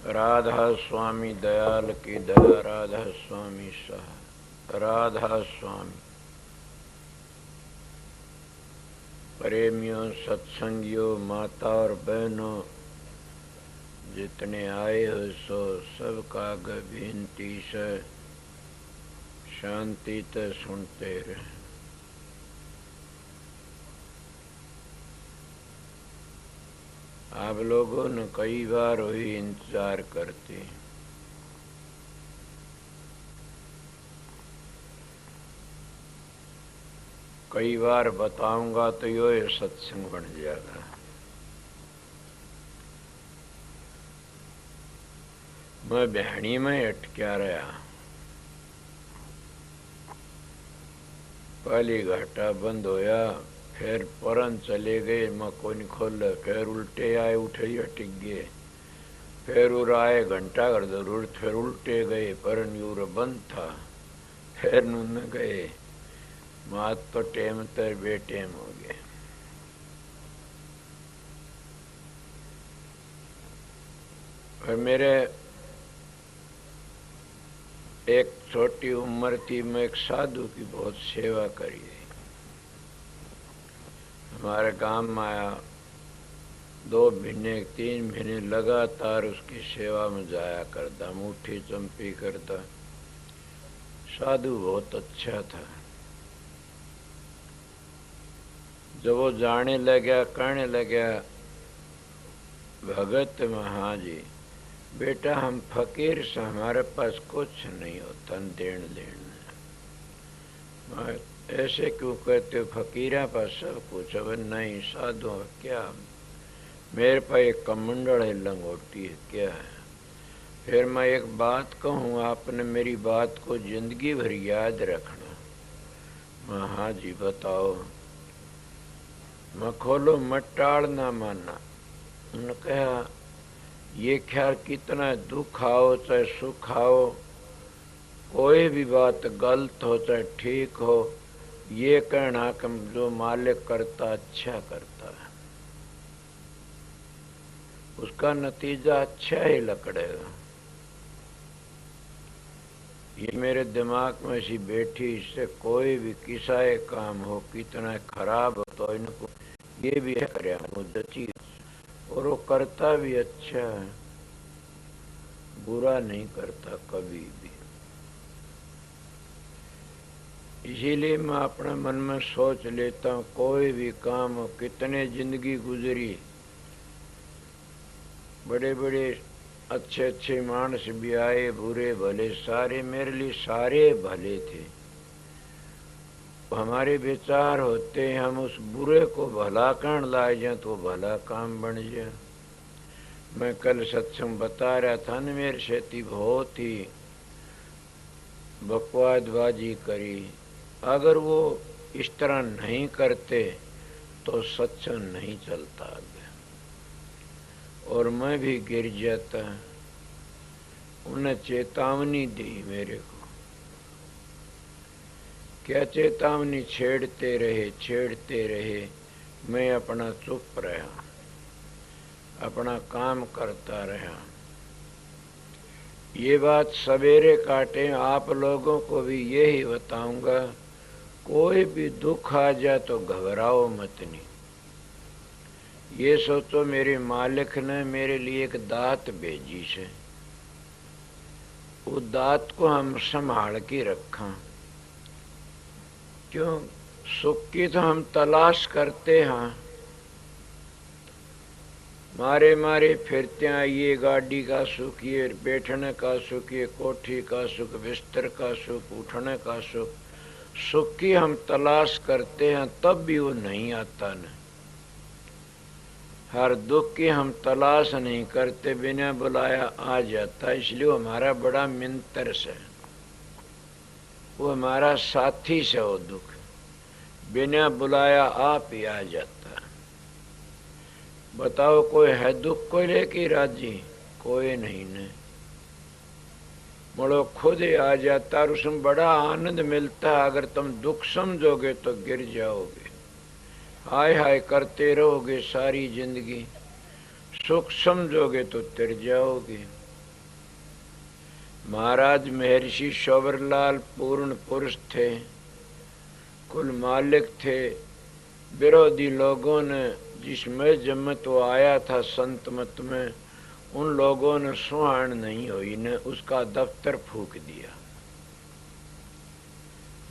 राधा स्वामी दयाल की दया, राधा स्वामी सहा, राधा स्वामी। प्रेमियों, सत्संगियों, माता और बहनों, जितने आए हो सो सबका विनती से शांति ते सुनते रहे। आप लोगों ने कई बार हुई इंतजार करते, कई बार बताऊंगा तो यो सत्संग बन जाएगा। मैं बहनी में अटक्या रहा। पहली घाटा बंद होया, फिर परन चले गए, मैं कोई नहीं खोल, फिर उल्टे आए, उठे ही अटक गए, फिर उर आए घंटा कर जरूर, फिर उल्टे गए, परन यूर बंद था, फिर नून गए, मात तो टेम तर बेटेम हो गए। और मेरे एक छोटी उम्र थी, मैं एक साधु की बहुत सेवा करी। हमारे गांव में आया, 2 महीने 3 महीने लगातार उसकी सेवा में जाया करता, मुट्ठी चंपी करता। साधु बहुत अच्छा था। जब वो जाने लगा, कहने लगा, भगत महाजी बेटा हम फकीर से, हमारे पास कुछ नहीं होता देन लेन। ऐसे क्यों कहते हो, फकीरा पास सब कुछ। अब नहीं, साधु क्या, मेरे पास एक कमंडल है, लंगोटी है, क्या है। फिर मैं एक बात कहूँ, आपने मेरी बात को जिंदगी भर याद रखना। मैं हाँ जी बताओ। मैं खोलो, मत टाल ना माना। उन्होंने कहा, ये ख्याल कितना दुख आओ चाहे सुख आओ, कोई भी बात गलत हो चाहे ठीक हो, ये कहना कि जो मालिक करता अच्छा करता है, उसका नतीजा अच्छा ही लकड़ेगा। ये मेरे दिमाग में सी बैठी, इससे कोई भी किसाए काम हो, कितना खराब हो, तो इनको ये भी है करे मुद्दती, और वो करता भी अच्छा है, बुरा नहीं करता कभी भी। इसीलिए मैं अपने मन में सोच लेता हूँ, कोई भी काम हो, कितने जिंदगी गुजरी, बड़े बड़े अच्छे अच्छे मानस भी आए, बुरे भले सारे, मेरे लिए सारे भले थे। हमारे विचार होते, हम उस बुरे को भला कण लाए जाए तो भला काम बन जाए। मैं कल सत्संग बता रहा था न, मेरे से बहुत ही बकवादबाजी करी। अगर वो इस तरह नहीं करते तो सत्संग नहीं चलता आगे, और मैं भी गिर जाता। उन्हें चेतावनी दी मेरे को, क्या चेतावनी, छेड़ते रहे। मैं अपना चुप रहा, अपना काम करता रहा। ये बात सवेरे काटे, आप लोगों को भी यही बताऊंगा, कोई भी दुख आ जाए तो घबराओ मत नहीं। ये सोचो मेरे मालिक ने मेरे लिए एक दात भेजी से, वो दात को हम संभाल के रखा। क्यों, सुख की तो हम तलाश करते हैं, मारे फिरते हैं। ये गाड़ी का सुख, ये बैठने का सुख, ये कोठी का सुख, बिस्तर का सुख, उठने का सुख, सुख की हम तलाश करते हैं, तब भी वो नहीं आता न। हर दुख की हम तलाश नहीं करते, बिना बुलाया आ जाता। इसलिए हमारा बड़ा मिंतर से, वो हमारा साथी से, वो दुख बिना बुलाया आप ही आ जाता। बताओ कोई है दुख को लेके राजी? कोई नहीं ने, मोड़ो खुद ही आ जाता, और उसमें बड़ा आनंद मिलता है। अगर तुम दुख समझोगे तो गिर जाओगे, हाय हाय करते रहोगे सारी जिंदगी। सुख समझोगे तो तिर जाओगे। महाराज महर्षि शौवरलाल पूर्ण पुरुष थे, कुल मालिक थे। विरोधी लोगों ने जिसमें जम्मत वो आया था संत मत में, उन लोगों ने सुहान नहीं हुई ने उसका दफ्तर फूक दिया।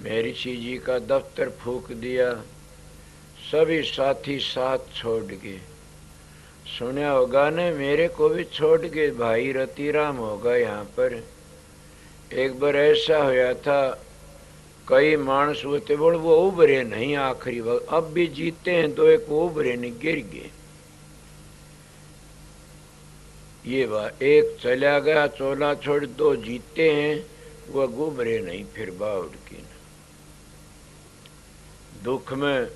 महर्षि जी का दफ्तर फूक दिया। सभी साथी साथ छोड़ गए। सुना होगा ने, मेरे को भी छोड़ गए। भाई रतिराम होगा यहाँ पर। एक बार ऐसा होया था, कई मानस होते बोल वो उभरे नहीं आखिरी वक्त, अब भी जीते हैं तो एक उभरे नहीं, गिर गए। ये बात एक चला गया चोला छोड़, दो जीते हैं वो गुबरे नहीं, फिर बाउड की न। दुख में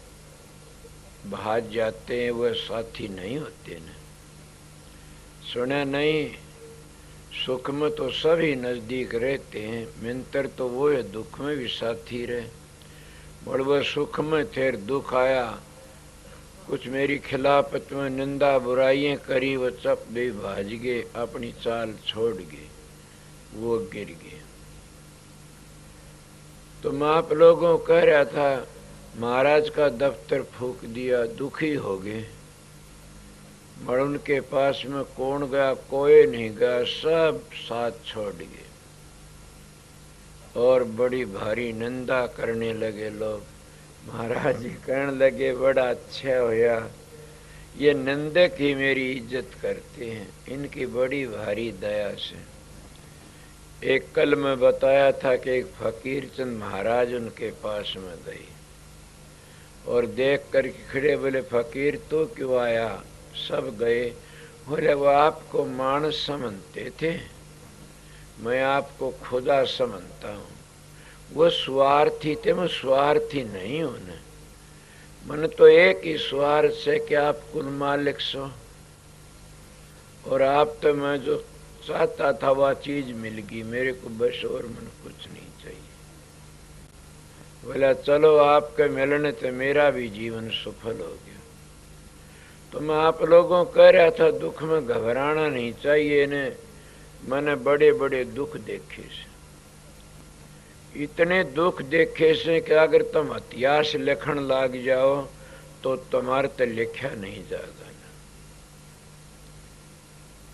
भाग जाते हैं वो साथी नहीं होते न। सुना नहीं, सुख में तो सभी नजदीक रहते हैं, मिंतर तो वो है दुख में भी साथी रहे। बोल वो सुख में थे, दुख आया, कुछ मेरी खिलाफत में निंदा बुराइयां करी, वो चप भी भाज गए, अपनी चाल छोड़ गए, वो गिर गए। तो मैं आप लोगों को कह रहा था, महाराज का दफ्तर फूक दिया, दुखी हो गए। मगर उनके पास में कौन गया? कोई नहीं गया, सब साथ छोड़ गए और बड़ी भारी निंदा करने लगे लोग। महाराज जी कहने लगे, बड़ा अच्छा होया, ये निंदक ही मेरी इज्जत करते हैं, इनकी बड़ी भारी दया से। एक कल मैं बताया था कि एक फकीर चंद महाराज उनके पास में गई और देख कर खड़े, बोले फकीर तो क्यों आया? सब गए। बोले वो आपको मानस समझते थे, मैं आपको खुदा समझता हूँ। वो स्वार्थी थे, मैं स्वार्थी नहीं हूं न। मन तो एक ही स्वार्थ से कि आप कुल मालिक सो, और आप तो मैं जो चाहता था वह चीज मिल गई, मेरे को बस और मन कुछ नहीं चाहिए। बोला चलो आपके मिलने से मेरा भी जीवन सफल हो गया। तो मैं आप लोगों को कह रहा था, दुख में घबराना नहीं चाहिए ने। मैंने बड़े बड़े दुख देखे से, इतने दुख देखे से कि अगर तुम इतिहास लिखण लाग जाओ तो तुम्हारे तो लिखा नहीं जाएगा।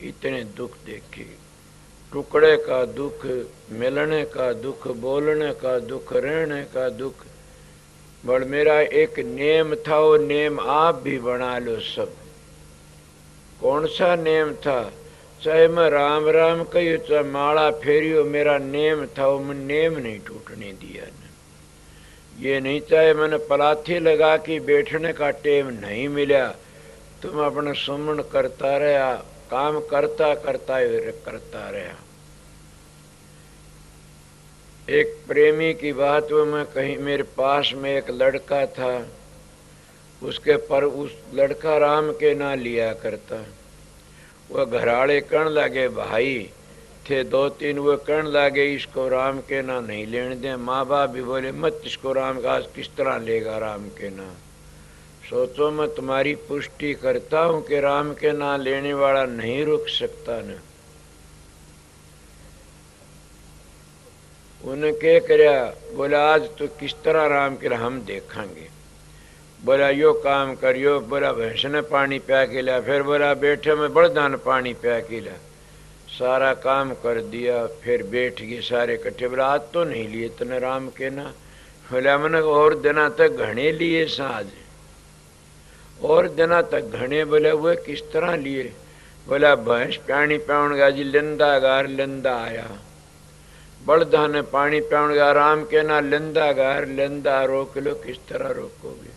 इतने दुख देखे, टुकड़े का दुख, मिलने का दुख, बोलने का दुख, रहने का दुख। बड़ मेरा एक नेम था, वो नेम आप भी बना लो सब। कौन सा नेम था? चाहे मैं राम राम कहियो, चाहे माला फेरियो, मेरा नेम था, वो मैं नेम नहीं टूटने दिया न। ये नहीं चाहे मैंने पलाथी लगा के बैठने का टेम नहीं मिला, तुम अपना सुमन करता रहा, काम करता करता रहा। एक प्रेमी की बात वो मैं कहीं, मेरे पास में एक लड़का था, उसके पर उस लड़का राम के ना लिया करता। वह घराड़े कहने लगे, भाई थे दो तीन, वो कहने लगे इसको राम के ना नहीं लेने दे। माँ बाप भी बोले मत इसको राम का, आज किस तरह लेगा राम के ना। सोचो मैं तुम्हारी पुष्टि करता हूं कि राम के ना लेने वाला नहीं रुक सकता न। उन्हें क्या करया? बोला आज तो किस तरह राम के हम देखेंगे। बोला यो काम करियो, बोला भैंस ने पानी पिया के लिया, फिर बोला बैठे में बड़दा ने पानी पिया के लिया, सारा काम कर दिया, फिर बैठ गए सारे इकट्ठे। बोला आज तो नहीं लिए तने राम के ना। बोला मैंने और दिना तक घने लिए साज, और दिना तक घने। बोले वो किस तरह लिए? बोला भैंस पानी पियाण गया जी, लिंदा गार लिंदा आया, बड़दा ने पानी पियाण गया, राम के ना लिंदा गार लिंदा रोक लो, किस तरह रोकोगे?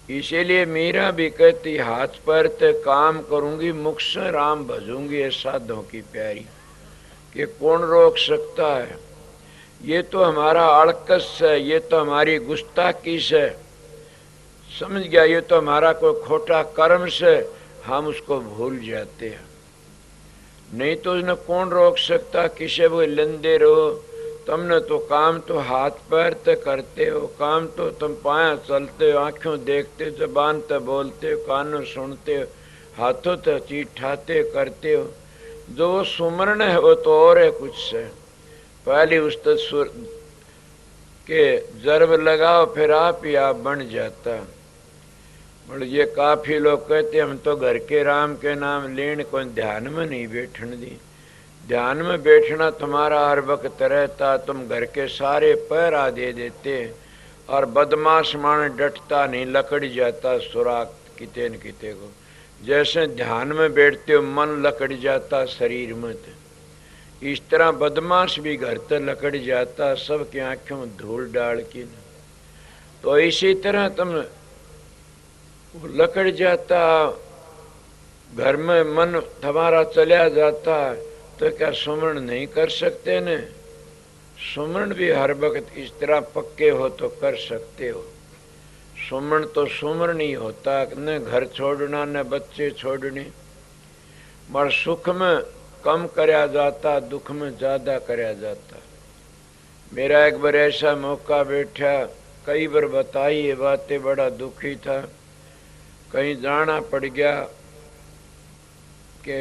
इसीलिए मीरा भी कहती, हाथ पर ते काम करूंगी, मुख से राम भजूंगी, ये साधों की प्यारी, कि कौन रोक सकता है? ये तो हमारा अड़कस है, ये तो हमारी गुस्ताखी से, समझ गया, ये तो हमारा कोई खोटा कर्म से हम उसको भूल जाते हैं। नहीं तो उसने कौन रोक सकता? किसे वो लेंदे रहो, तुमने तो काम तो हाथ पैर ते करते हो, काम तो तुम पाया चलते हो, आंखों देखते हो, जबान ते बोलते हो, कानों सुनते हो, हाथों ते चीज ठाते करते हो। जो वो सुमरण है वो तो और है कुछ से। पहली उस्ताद सुर के जरब लगाओ फिर आप ही आप बन जाता। बोल ये काफी लोग कहते हम तो घर के राम के नाम लेन को ध्यान में नहीं बैठन दी। ध्यान में बैठना तुम्हारा हर वक्त रहता, तुम घर के सारे पहरा दे देते और बदमाश मान डटता नहीं, लकड़ जाता सुराग किते न किते को। जैसे ध्यान में बैठते हो मन लकड़ जाता शरीर में, इस तरह बदमाश भी घर तक लकड़ जाता सबकी आंखों में धूल डाल की। तो इसी तरह तुम लकड़ जाता, घर में मन तुम्हारा चला जाता, तो क्या सुमरण नहीं कर सकते न? सुमरण भी हर वक्त इस तरह पक्के हो तो कर सकते हो। सुमरण तो सुमरण ही होता, न घर छोड़ना न बच्चे छोड़ने। मगर सुख में कम करया जाता, दुख में ज्यादा करया जाता। मेरा एक बार ऐसा मौका बैठा, कई बार बताई ये बातें, बड़ा दुखी था। कहीं जाना पड़ गया कि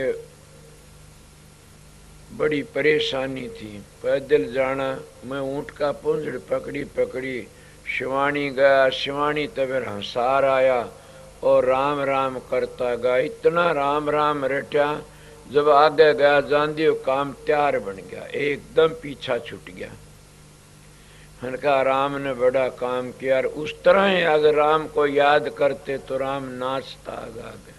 बड़ी परेशानी थी, पैदल जाना। मैं ऊँट का पूंजड़ पकड़ी शिवानी गया। शिवानी तब हंसार आया और राम राम करता गया। इतना राम राम रटा, जब आगे गया जान काम तैयार बन गया, एकदम पीछा छूट गया। उनका राम ने बड़ा काम किया। उस तरह ही अगर राम को याद करते तो राम नाचता आगे।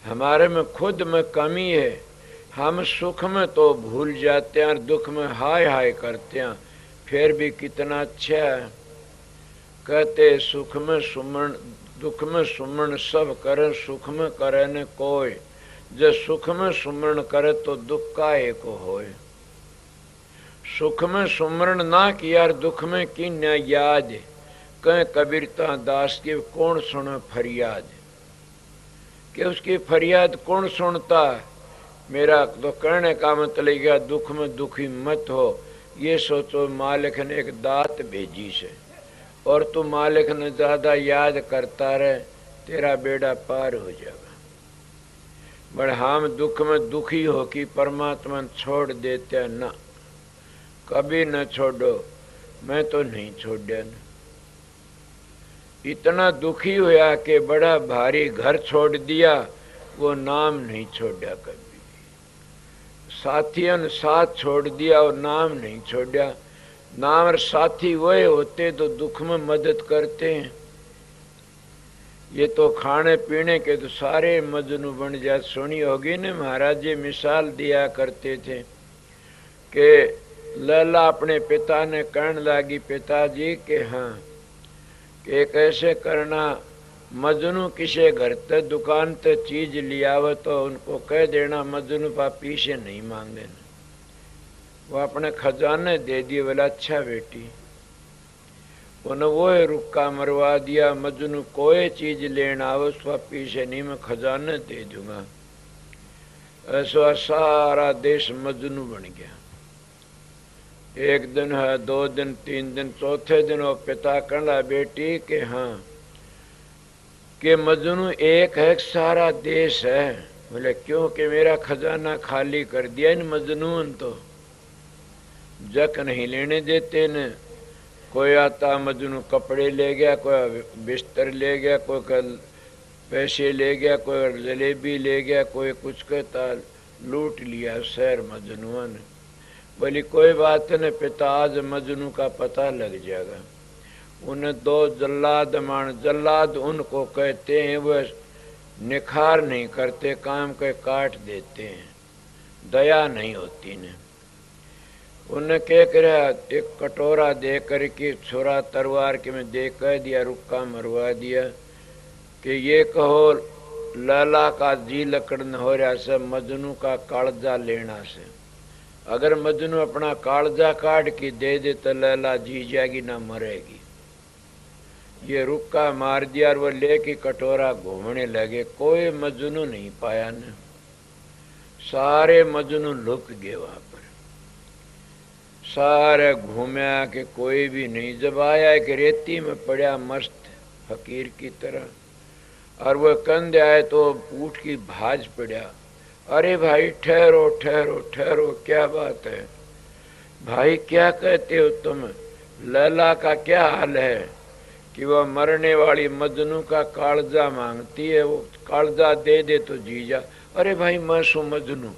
हमारे में खुद में कमी है, हम सुख में तो भूल जाते हैं और दुख में हाय हाय करते हैं। फिर भी कितना अच्छा है, कहते सुख में सुमरण दुख में सुमरण सब करे, सुख में करे न कोई। जब सुख में सुमरण करे तो दुख का एक होए। सुख में सुमरण ना किया दुख में की न याद। कह कबीरता दास की कौन सुने फरियाद, कि उसकी फरियाद कौन सुनता। मेरा तो कहने का मतलब गया, दुख में दुखी मत हो, ये सोचो मालिक ने एक दात भेजी से, और तू मालिक ने ज्यादा याद करता रहे, तेरा बेड़ा पार हो जाएगा। बट हम दुख में दुखी हो कि परमात्मा छोड़ देते ना, कभी न छोड़ो। मैं तो नहीं छोड़ा न। इतना दुखी हुआ कि बड़ा भारी घर छोड़ दिया, वो नाम नहीं छोड़ा कभी। साथियों ने साथ छोड़ दिया और नाम नहीं छोड़ा। नाम और साथी वही होते तो दुख में मदद करते हैं। ये तो खाने पीने के तो सारे मजनू बन जाए। सुनी होगी ने, महाराज जी मिसाल दिया करते थे कि लैला अपने पिता ने कहने लगी, पिताजी के हाँ कि कैसे करना, मजनू किसी घर ते दुकान ते चीज लियावे तो उनको कह देना मजनू पा पीछे नहीं मांगे, वो अपने खजाने दे दिए। बोला अच्छा बेटी। उन्हें वो रुक्का मरवा दिया, मजनू कोई चीज लेना आवे उस पीछे नहीं, मैं खजाने दे दूंगा। ऐसा सारा देश मजनू बन गया। एक दिन है, 2 दिन, 3 दिन, चौथे दिन वो पिता कहना बेटी के हाँ कि मजनू एक है, सारा देश है। बोले क्यों? कि मेरा खजाना खाली कर दिया इन मजनून, तो जक नहीं लेने देते न। कोई आता मजनू कपड़े ले गया, कोई बिस्तर ले गया, कोई पैसे ले गया, कोई जलेबी ले गया, कोई कुछ कहता, लूट लिया शहर मजनुआ ने। बोली कोई बात न पिता, आज मजनू का पता लग जाएगा। उन्हें 2 जल्लाद मान, जल्लाद उनको कहते हैं, वह निखार नहीं करते, काम के काट देते हैं, दया नहीं होती न। उन्हें क्या करा, एक कटोरा दे करके छुरा तलवार के में दे कह दिया, रुक्का मरवा दिया कि ये कहो लैला का जी लकड़न हो रहा से मजनू का कालजा लेना से। अगर मजनू अपना कालजा काट के दे दे तो लैला जी जाएगी ना मरेगी। ये रुक्का मार दिया और वो लेके कटोरा घूमने लगे। कोई मजनू नहीं पाया न, सारे मजनू लुक गए वहां पर। सारे घूमया कि कोई भी नहीं। जब आया एक रेती में पड़ा मस्त फकीर की तरह, और वह कंधे आए तो ऊँट की भाज पड़ा अरे भाई ठहरो ठहरो ठहरो, क्या बात है भाई, क्या कहते हो तुम? लैला का क्या हाल है कि वह मरने वाली मजनू का कालजा मांगती है, वो कालजा दे दे तो जी जा। अरे भाई मैं सू मजनू,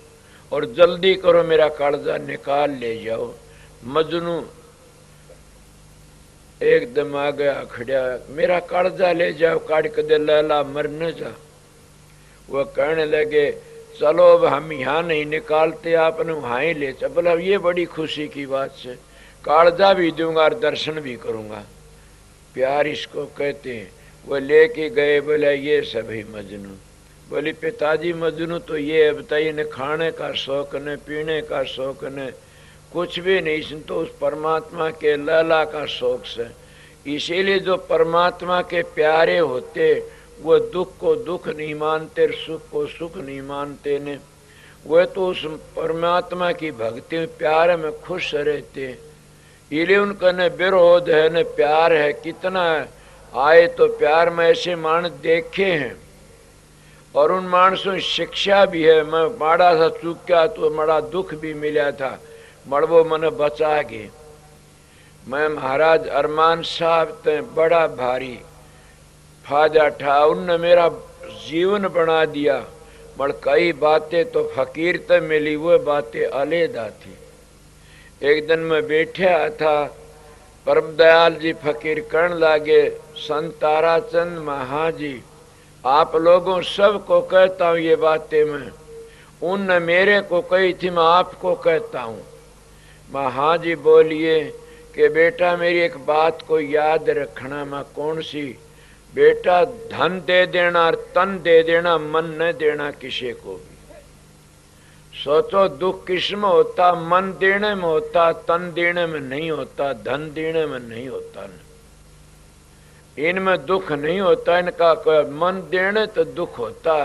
और जल्दी करो मेरा कालजा निकाल ले जाओ। मजनू एकदम आ गया खड़ा, मेरा कालजा ले जाओ, काट के दे, लैला मर न जा। वह कहने लगे चलो अब हम यहाँ नहीं निकालते, आपने वहाँ ही ले चल। बोला ये बड़ी खुशी की बात है, कालजा भी दूंगा और दर्शन भी करूंगा। प्यार इसको कहते हैं। वो लेके गए, बोला ये सभी मजनू। बोली पिताजी मजनू तो ये बताइए, न खाने का शौक न पीने का शौक न कुछ भी नहीं, इसमें तो उस परमात्मा के लैला का शौक है। इसीलिए जो परमात्मा के प्यारे होते वो दुख को दुख नहीं मानते, सुख को सुख नहीं मानते ने, वह तो उस परमात्मा की भक्ति में प्यार में खुश रहते। इसलिए उनका न विरोध है न प्यार है। कितना आए तो प्यार में ऐसे मानस देखे हैं, और उन मानसों की शिक्षा भी है। मैं माड़ा सा चूक गया तो बड़ा दुख भी मिला था, मड़वो मन बचा गए। मैं महाराज अरमान साहब ते बड़ा भारी फायदा ठा, उनने मेरा जीवन बना दिया। मगर कई बातें तो फकीर ते मिली, वो बातें अलहदा थी। एक दिन मैं बैठा था, परम दयाल जी फकीर करण लागे, संत ताराचंद महाजी आप लोगों सबको कहता हूँ ये बातें मैं, उनने मेरे को कही थी, मैं आपको कहता हूँ। महाजी बोलिए कि बेटा मेरी एक बात को याद रखना। मैं कौन सी? बेटा धन दे देना और तन दे देना, मन न देना किसी को भी। सोचो दुख किसमें होता? मन देने में होता, तन देने में नहीं होता, धन देने में नहीं होता। इनमें दुख नहीं होता, इनका मन देने तो दुख होता।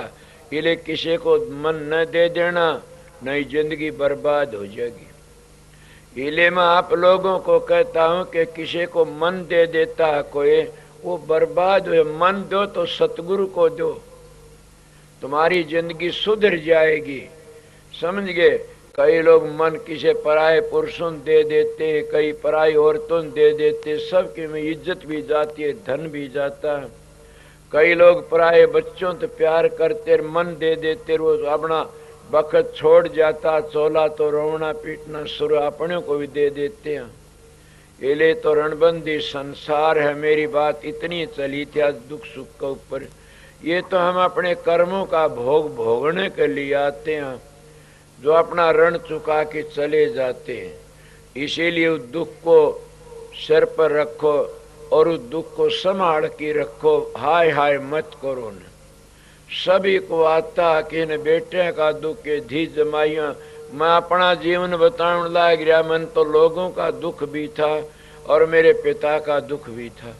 इसलिए किसी को मन न दे देना, नहीं जिंदगी बर्बाद हो जाएगी। इसलिए मैं आप लोगों को कहता हूं कि किसी को मन दे देता है कोई, वो बर्बाद हुए। मन दो तो सतगुरु को दो, तुम्हारी जिंदगी सुधर जाएगी। समझ गए? कई लोग मन किसी पराये पुरुषों दे देते, कई पराई औरतों दे देते, सबके में इज्जत भी जाती है, धन भी जाता है। कई लोग पराये बच्चों तो प्यार करते, मन दे देते, रोज अपना वक्त छोड़ जाता, चोला तो रोना पीटना शुरू अपने को भी दे देते हैं। इसलिए तो रणबंदी संसार है। मेरी बात इतनी चली थी आज दुख सुख के ऊपर। ये तो हम अपने कर्मों का भोग भोगने के लिए आते हैं, जो अपना ऋण चुका के चले जाते हैं। इसीलिए उस दुख को सिर पर रखो और उस दुख को संभाल के रखो। हाय हाय मत करो न। सभी को आता कि न बेटे का दुख के धी जमाइया। मैं अपना जीवन बताने लग गया, मन तो लोगों का दुख भी था और मेरे पिता का दुख भी था।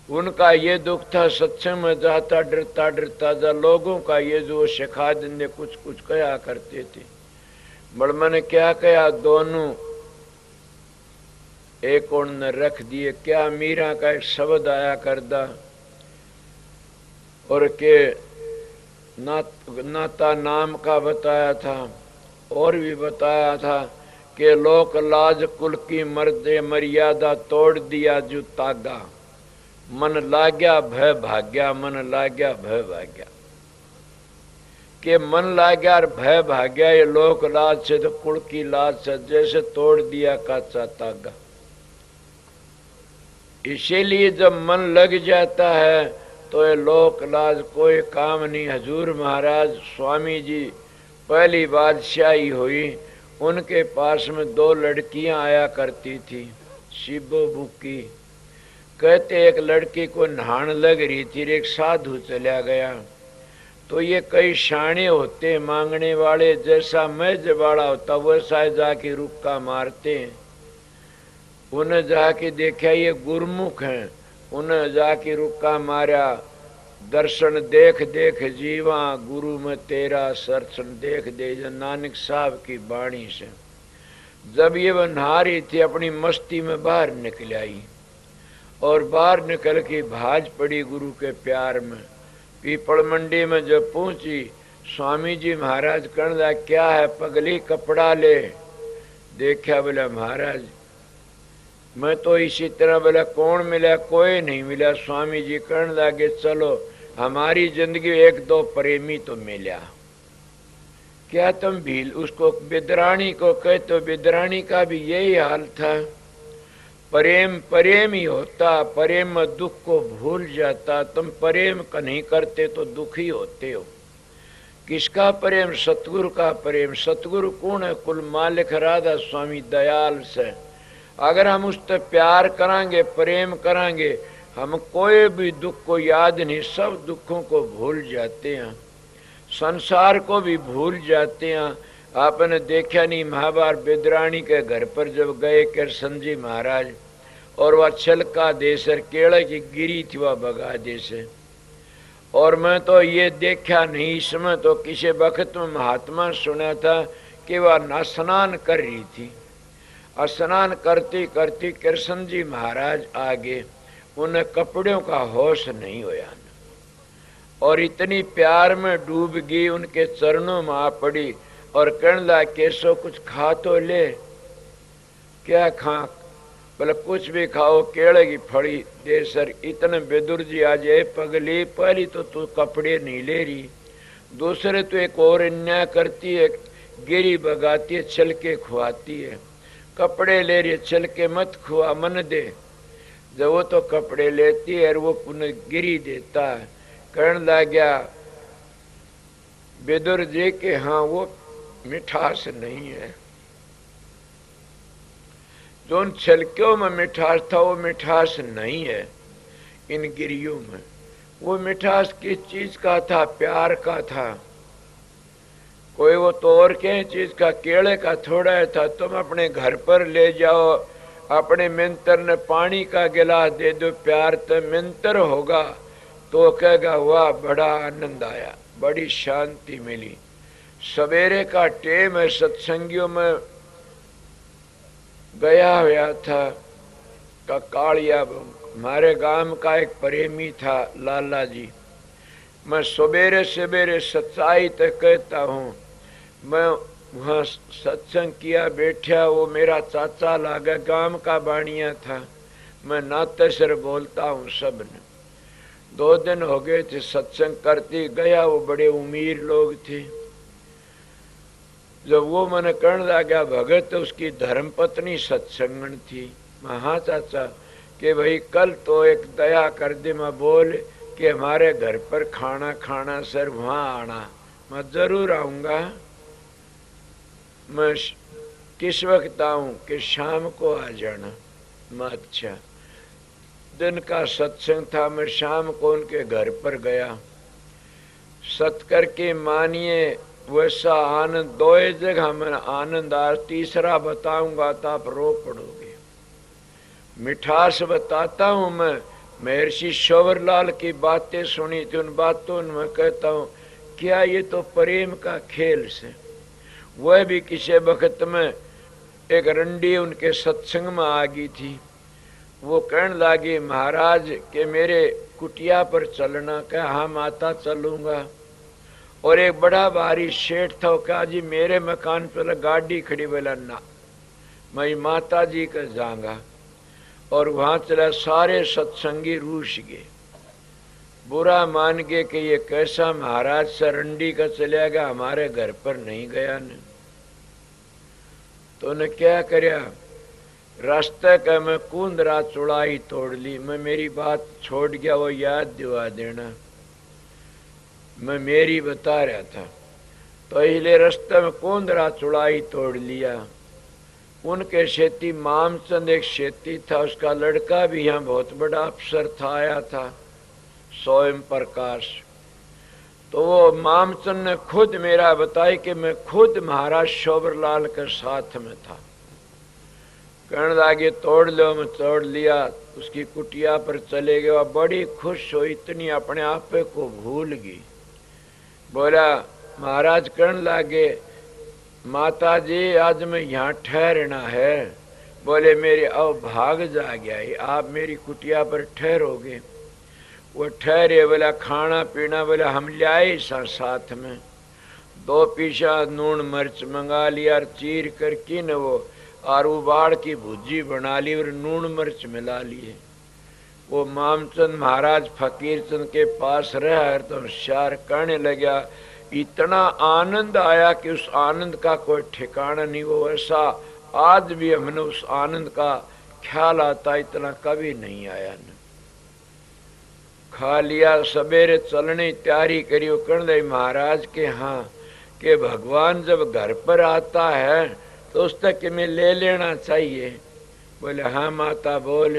उनका ये दुख था, सत्संग में जाता डरता डरता जा। लोगों का ये जो सिखा देंगे कुछ कुछ कहा करते थे। बड़ मैंने क्या कहा, दोनों एक और ने रख दिए। क्या मीरा का एक शब्द आया करदा, और के नाता नाम का बताया था, और भी बताया था कि लोक लाज कुल की मर्दे मर्यादा तोड़ दिया जो तागा। मन लाग्या भय भाग्या, मन लाग्या भय भाग्या। के मन लाग्या और भय भाग्या, ये लोक लाज से तो कुल की लाज से जैसे तोड़ दिया काचा तागा। इसीलिए जब मन लग जाता है तो ये लोक लाज कोई काम नहीं। हजूर महाराज स्वामी जी पहली बादशाही हुई, उनके पास में 2 लड़कियां आया करती थी, शिबो बुकी। कहते एक लड़की को नहान लग रही थी, एक साधु चला गया। तो ये कई शाणे होते मांगने वाले, जैसा मैं जबाड़ा होता वैसा जाके रुक्का मारते हैं। उन्हें जाके देखा ये गुरमुख हैं, उन्हें जाके रुक्का मारा। दर्शन देख देख जीवा गुरु में तेरा, दर्शन देख दे नानक साहब की बाणी से। जब ये वह नहा रही थी, अपनी मस्ती में बाहर निकल आई और बाहर निकल के भाज पड़ी गुरु के प्यार में। पीपल मंडी में जब पहुंची, स्वामी जी महाराज कहने लगा क्या है पगली, कपड़ा ले। देखा, बोला महाराज मैं तो इसी तरह, बोला कौन मिला, कोई नहीं मिला। स्वामी जी कहने लगे चलो हमारी जिंदगी एक दो प्रेमी तो मिला। क्या तुम भील उसको बिदरानी को कहते तो, बिदरानी का भी यही हाल था। प्रेम प्रेम ही होता, प्रेम में दुख को भूल जाता। तुम प्रेम का नहीं करते तो दुखी होते हो। किसका प्रेम? सतगुरु का प्रेम। सतगुरु कौन है? कुल मालिक राधा स्वामी दयाल से। अगर हम उस पर प्यार करांगे, प्रेम करांगे, हम कोई भी दुख को याद नहीं, सब दुखों को भूल जाते हैं, संसार को भी भूल जाते हैं। आपने देखा नहीं, महाभारत बिदरानी के घर पर जब गए कृष्ण जी महाराज, और वह छलका देसर केले की गिरी थी वह बगा देसे। और मैं तो ये देखा नहीं, इसमें तो किसी वक्त में महात्मा सुना था कि वह स्नान कर रही थी। स्नान करती करती कृष्ण जी महाराज आगे, उन्हें कपड़ों का होश नहीं होया और इतनी प्यार में डूब गई, उनके चरणों में आ पड़ी और कहने लगा केशव कुछ खा तो ले। क्या खा? बोले कुछ भी खाओ, केले की फड़ी दे सर। इतने बेदुर जी आ जाए, पगली पहली तो तू कपड़े नहीं ले रही, दूसरे तो एक और अन्याय करती है, गिरी बगाती है, छलके खुआती है। कपड़े ले रही है, छलके मत खुआ, मन दे। जब वो तो कपड़े लेती है और वो पुनः गिरी देता है। कहने लग गया बेदुर जी के हाँ वो मिठास नहीं है, जो उन छलकियों में मिठास था वो मिठास नहीं है इन गिरियों में। वो मिठास किस चीज का था? प्यार का था। कोई वो तो और क्या चीज का, केले का थोड़ा था। तुम अपने घर पर ले जाओ, अपने मिंतर ने पानी का गिलास दे दो, प्यार तो मिंतर होगा तो कहेगा वाह बड़ा आनंद आया, बड़ी शांति मिली। सवेरे का टेम है, सत्संगियों में गया हुआ था का कालिया। हमारे गांव का एक प्रेमी था लाला जी। मैं सवेरे सवेरे सच्चाई तक कहता हूँ, मैं वहाँ सत्संग किया बैठा, वो मेरा चाचा लागा, गांव का बाणिया था। मैं नाते सर बोलता हूँ सबने। 2 दिन हो गए थे सत्संग करती गया, वो बड़े उमीर लोग थे। जब वो मैंने कहने लगा भगत, उसकी धर्मपत्नी सत्संगन थी। मैं हाँ चाचा, कि भाई कल तो एक दया कर दे, मैं बोल कि हमारे घर पर खाना खाना सर, वहाँ आना। मैं जरूर आऊँगा। मैं किस वक्त आऊँ? कि शाम को आ जाना। मैं अच्छा। दिन का सत्संग था, मैं शाम को उनके घर पर गया। सत्कर के मानिए वैसा आनंद, 2 जगह में आनंद आ, तीसरा बताऊंगा तो आप रो पड़ोगे। मिठास बताता हूं मैं। महर्षि शोभरलाल की बातें सुनी थी, उन बातों में कहता हूं क्या ये तो प्रेम का खेल से। वह भी किसी वक्त में एक रंडी उनके सत्संग में आ गई थी। वो कहने लगी महाराज के मेरे कुटिया पर चलना। क्या? हाँ माता चलूंगा। और एक बड़ा भारी सेठ था, कहा जी मेरे मकान पर गाड़ी खड़ी, बोला ना मैं माता जी का जाऊंगा। और वहां चला, सारे सत्संगी रूस गए, बुरा मान गए कि ये कैसा महाराज सरंडी का चलेगा, हमारे घर पर नहीं गया न। तो ने क्या करया, रास्ते का मैं कुंदरा चुड़ाई तोड़ ली। मैं मेरी बात छोड़ गया, वो याद दिवा देना, मैं मेरी बता रहा था। तो इसलिए रास्ते में कुंदरा चुड़ाई तोड़ लिया। उनके शेती मामचंद एक शेती था, उसका लड़का भी यहाँ बहुत बड़ा अफसर था, आया था, स्वयं प्रकाश। तो वो मामचंद ने खुद मेरा बताया कि मैं खुद महाराज शोभरलाल के साथ में था। कहने लगे तोड़ लो। मैं तोड़ लिया, उसकी कुटिया पर चले गए। वह बड़ी खुश हो, इतनी अपने आप को भूल गई। बोला महाराज, कहने लगे माता जी आज मैं यहाँ ठहरना है। बोले मेरे अब भाग जा गया है, आप मेरी कुटिया पर ठहरोगे। वो ठहरे। बोला खाना पीना, बोला हम लाए साथ में। तो पीछा नून मिर्च मंगा लिया और चीर कर की न वो और उबाड़ की भुजी बना ली और नून मिर्च मिला लिए। वो मामचंद महाराज फकीर चंद के पास रहा तो होशियार कहने लगा, इतना आनंद आया कि उस आनंद का कोई ठिकाना नहीं। वो ऐसा आज भी हमने उस आनंद का ख्याल आता इतना कभी नहीं आया न। खा लिया, सवेरे चलने तैयारी करी। वो कहने महाराज के हाँ कि भगवान जब घर पर आता है तो उस तक मैं ले लेना चाहिए। बोले हाँ माता बोल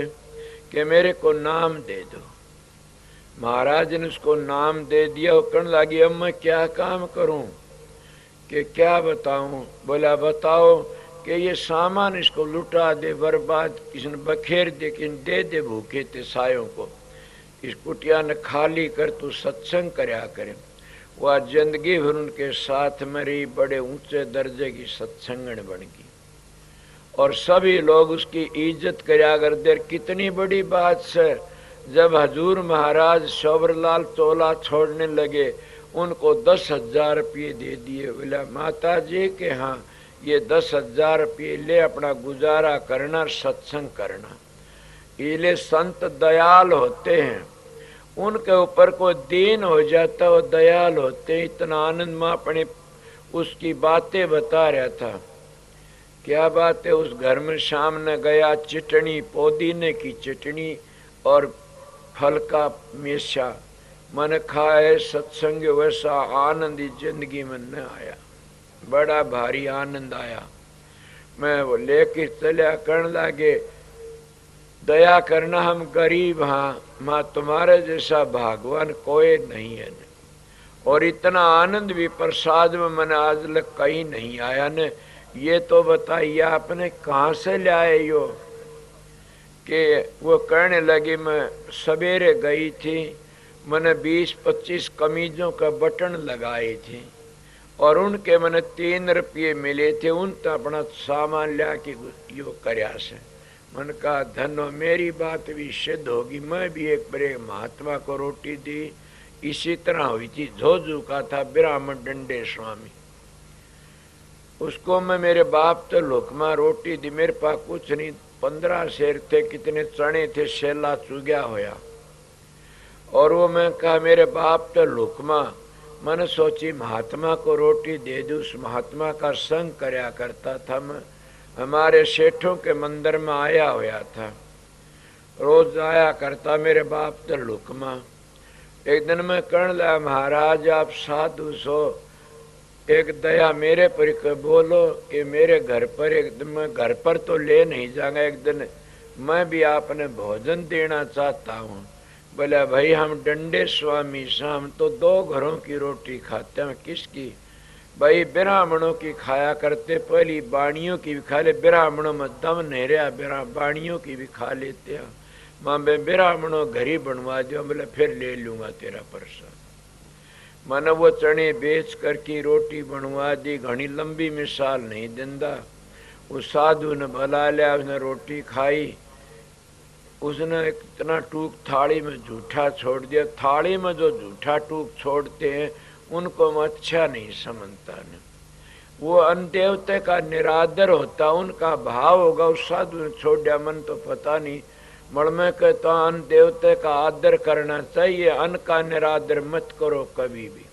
कि मेरे को नाम दे दो। महाराज ने उसको नाम दे दिया। वो कहने लगी अब मैं क्या काम करूं कि क्या बताऊं। बोला बताओ कि ये सामान इसको लुटा दे, बर्बाद किसी ने बखेर दे, किसी दे दे भूखे ते सायों को, इस कुटिया ने खाली कर, तू सत्संग करया करे। वह जिंदगी भर उनके साथ में रही, बड़े ऊंचे दर्जे की सत्संगण बन गई और सभी लोग उसकी इज्जत करया करते। कितनी बड़ी बात से जब हजूर महाराज शौबरलाल चोला छोड़ने लगे उनको 10,000 रुपये दे दिए। बोला माता जी के हाँ ये 10,000 रुपये ले अपना गुजारा करना, सत्संग करना। ये संत दयाल होते हैं, उनके ऊपर कोई दीन हो जाता वो दयाल होते हैं। इतना आनंद में अपने उसकी बातें बता रहा था। क्या बात है, उस घर में सामने गया, चटनी पुदीने की चटनी और फल का मेशा मन खाए, सत्संग वैसा आनंद जिंदगी में न आया। बड़ा भारी आनंद आया। मैं वो लेके चलिया, कहने लगे दया करना हम गरीब हाँ, माँ तुम्हारे जैसा भगवान कोई नहीं है न। और इतना आनंद भी प्रसाद में मैंने आज तक कहीं नहीं आया न। ये तो बताइए आपने कहाँ से ले आए यो। कि वो कहने लगी मैं सवेरे गई थी, मैंने 20-25 कमीजों का बटन लगाए थे और उनके मैंने 3 रुपये मिले थे। उन तो अपना सामान लिया कि यो करया से। मन का धनो मेरी बात भी सिद्ध होगी। मैं भी एक बड़े महात्मा को रोटी दी, इसी तरह हुई थी। झोजू का था ब्राह्मण डंडे स्वामी, उसको मैं मेरे बाप तो लुकमा रोटी दी। मेरे पास कुछ नहीं, 15 शेर थे, कितने चने थे, शेला चुग्या होया। और वो मैं कहा मेरे बाप तो लुकमा। मैंने सोची महात्मा को रोटी दे दूं। उस महात्मा का संग करया करता था मैं, हमारे सेठों के मंदिर में आया होया था, रोज आया करता मेरे बाप तो लुकमा। एक दिन मैं कहने लगा महाराज आप साधु सो, एक दया मेरे पर बोलो कि मेरे घर पर एक दिन, मैं घर पर तो ले नहीं जाऊंगा, एक दिन मैं भी आपने भोजन देना चाहता हूँ। बोला भाई हम डंडे स्वामी शाम तो 2 घरों की रोटी खाते हैं। किसकी? भाई ब्राह्मणों की खाया करते, पहली बाणियों की भी खा ले, ब्राह्मणों में दम नहीं रहा, बाणियों की भी खा लेते हैं। माँ बे ब्राह्मणों घर ही बनवा दो। बोले फिर ले लूंगा तेरा प्रसाद। मैंने वो चने बेच कर की रोटी बनवा दी। घनी लंबी मिसाल नहीं दिंदा। उस साधु ने भला लिया, उसने रोटी खाई, उसने इतना टूक थाली में झूठा छोड़ दिया। थाली में जो झूठा टूक छोड़ते हैं उनको मैं अच्छा नहीं समझता न। वो अन्न देवते का निरादर होता, उनका भाव होगा। उस साधु ने छोड़ दिया, मन तो पता नहीं। मड़ में कहता अन्न देवते का आदर करना चाहिए, अन्न का निरादर मत करो कभी भी।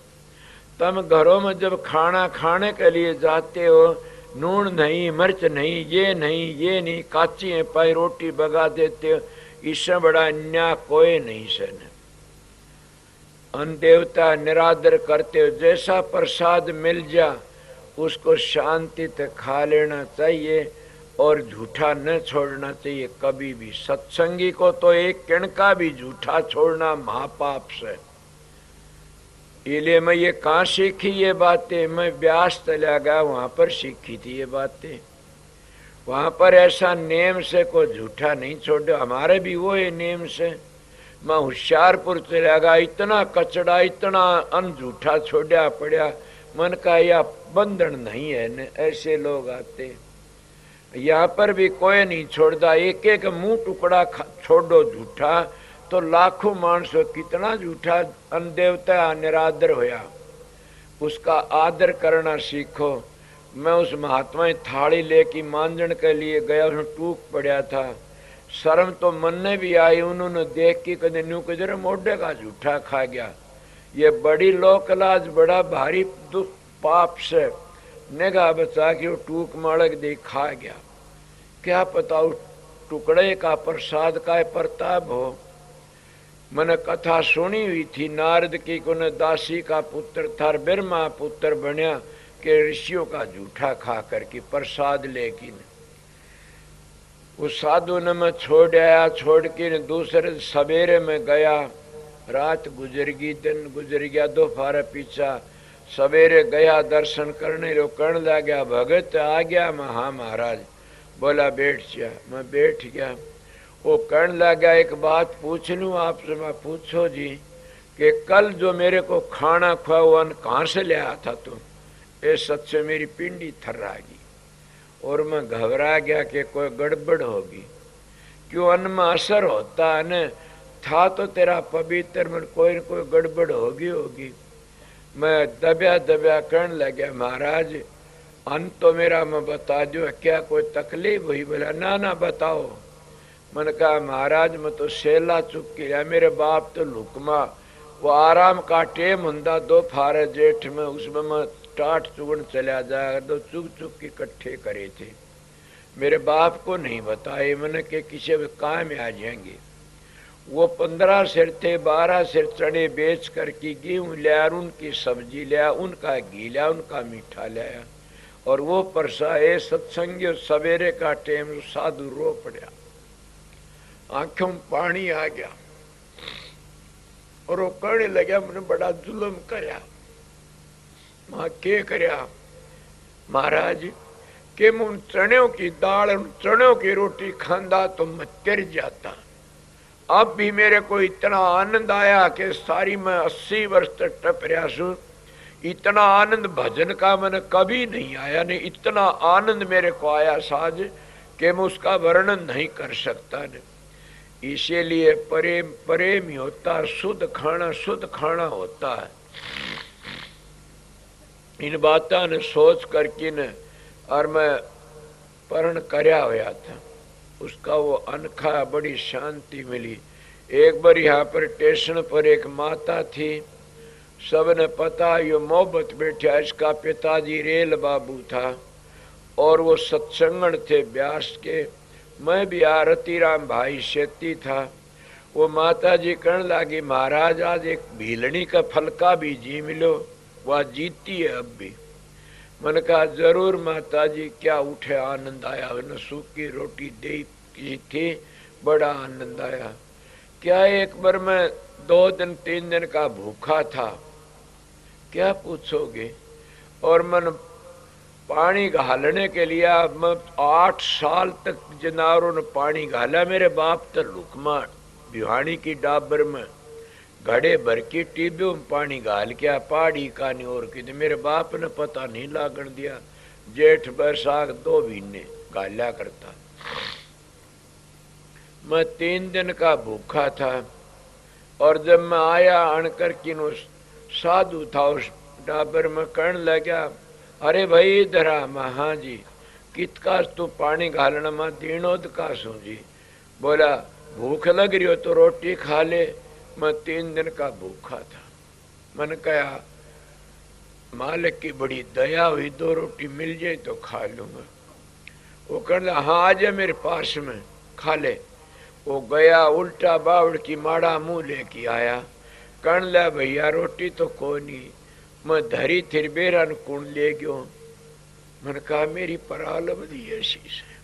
तुम घरों में जब खाना खाने के लिए जाते हो, नून नहीं, मिर्च नहीं, ये नहीं, ये नहीं, काची है पाई रोटी बगा देते हो। इससे बड़ा अन्याय कोई नहीं सन। अन्न देवता निरादर करते हो, जैसा प्रसाद मिल जा उसको शांति से खा लेना चाहिए और झूठा न छोड़ना चाहिए कभी भी। सत्संगी को तो एक किण का भी झूठा छोड़ना महापाप से। इसलिए मैं ये कहाँ सीखी ये बातें? मैं ब्यास चला गया, वहां पर सीखी थी ये बातें। वहां पर ऐसा नेम से कोई झूठा नहीं छोड़े, हमारे भी वो है नेम से। मैं होशियारपुर चला गया, इतना कचड़ा, इतना अन झूठा छोड़ा पड़ा। मन का यह बंधन नहीं है न, ऐसे लोग आते। यहाँ पर भी कोई नहीं छोड़ता, एक एक मुंह टुकड़ा छोड़ो झूठा तो लाखों मानसो कितना झूठा अन देवता निरादर होया। उसका आदर करना सीखो। मैं उस महात्मा की थाली लेके मांजन के लिए गया, उसमें टूक पड़ा था। शर्म तो मन ने भी आई, उन्होंने देख के कदे न्यू किधर मोढ़े का जूठा खा गया। ये बड़ी लोकलाज, बड़ा भारी दुख पाप से निगाह बचा के वो टूक माड़क दे खा गया। क्या पता उस टुकड़े का प्रसाद का प्रताप हो। मैंने कथा सुनी हुई थी नारद की, को दासी का पुत्र था, ब्रह्मा पुत्र बनया के ऋषियों का जूठा खा करके प्रसाद लेकिन उस साधु ने मैं छोड़ आया। छोड़ के दूसरे सवेरे में गया, रात गुजर गई, दिन गुजर गया, दोपहर पीछा सवेरे गया दर्शन करने, लो कर्ण लग गया भगत आ गया। मैं हाँ महाराज। बोला बैठ जा। मैं बैठ गया। वो कर्ण लग गया एक बात पूछ लूँ आपसे। मैं पूछो जी कि कल जो मेरे को खाना खुआ वो अन्न कहाँ से ले आया था तुम? ये सच से मेरी पिंडी थर्रा गई और मैं घबरा गया कि कोई गड़बड़ होगी। क्यों अन्न में असर होता है न, था तो तेरा पवित्र मन, कोई न कोई गड़बड़ होगी। मैं दबया दबया कहने लगा महाराज अन्न तो मेरा मैं बता दो, क्या कोई तकलीफ हुई? बोला ना ना बताओ। मैंने कहा महाराज मैं तो सेला चुक गया, मेरे बाप तो लुकमा वो आराम का टेम हुंदा दोपहर जेठ में, उसमें मैं टाट चुगन चला जाएगा तो चुग चुग के इकट्ठे करे थे। मेरे बाप को नहीं बताए मैंने कि किसी भी काम में आ जाएंगे। वो 15 सिर थे, 12 सिर चने बेच करके गेहूँ लिया, उनकी सब्जी लिया, उनका घी लिया, उनका मीठा लिया और वो परसा ए सत्संगी सवेरे का टेम साधु रो पड़ा, आंखों में पानी आ गया और वो कहने लगा मैंने बड़ा जुल्म करया। मां के करया महाराज के मैं उन चणों की दाल उन चणों की रोटी खांदा तो मैं तिर जाता। अब भी मेरे को इतना आनंद आया कि सारी मैं 80 वर्ष तक टप रहा हूं, इतना आनंद भजन का मैंने कभी नहीं आया। नहीं इतना आनंद मेरे को आया साज कि मैं उसका वर्णन नहीं कर सकता। नहीं इसीलिए प्रेम प्रेम ही होता है, शुद्ध खाना होता है। इन बातों ने सोच करके न और मैं परण करया होया था, उसका वो अनखा बड़ी शांति मिली। एक बार यहाँ पर स्टेशन पर एक माता थी, सबने पता यो मोहब्बत बैठा, इसका पिताजी रेल बाबू था और वो सत्संगण थे ब्यास के। मैं भी रतीराम भाई शेती था। वो माता जी कहने लगी महाराज आज एक भीलनी का फलका भी जी मिलो, वह जीती है अब भी। मैंने कहा जरूर माता जी, क्या उठे आनंद आया। उन्हें सूखी रोटी दे की थी, बड़ा आनंद आया। क्या एक बार मैं 2 दिन 3 दिन का भूखा था, क्या पूछोगे। और मन पानी घालने के लिए मैं 8 साल तक जनावरों ने पानी घाला। मेरे बाप तो लुकमा भिवानी की डाबर में घड़े भर की टीबियों में पानी घाल के पहाड़ी का नहीं और कि मेरे बाप ने पता नहीं लागण दिया। जेठ बैसाख 2 महीने घाल्या करता। मैं 3 दिन का भूखा था और जब मैं आया अणकर की साधु था उस डाबर में कहने लगा अरे भाई इधर आ। मैं हाँ जी, कित का तू पानी घालना? मैं दीनोद का सू जी। बोला भूख लग रही हो तो रोटी खा ले। मैं 3 दिन का भूखा था। मैंने कहा मालिक की बड़ी दया हुई, 2 रोटी मिल जाए तो खा लूंगा। वो कहने हाँ आ जा मेरे पास में खा ले। वो गया उल्टा बावड़ की माड़ा मुंह लेके आया। कहने लगा भैया रोटी तो कोई नहीं। मैं धरी थिर बेरा कुण ले गयो। मैंने कहा मेरी परालबदी ऐसी से।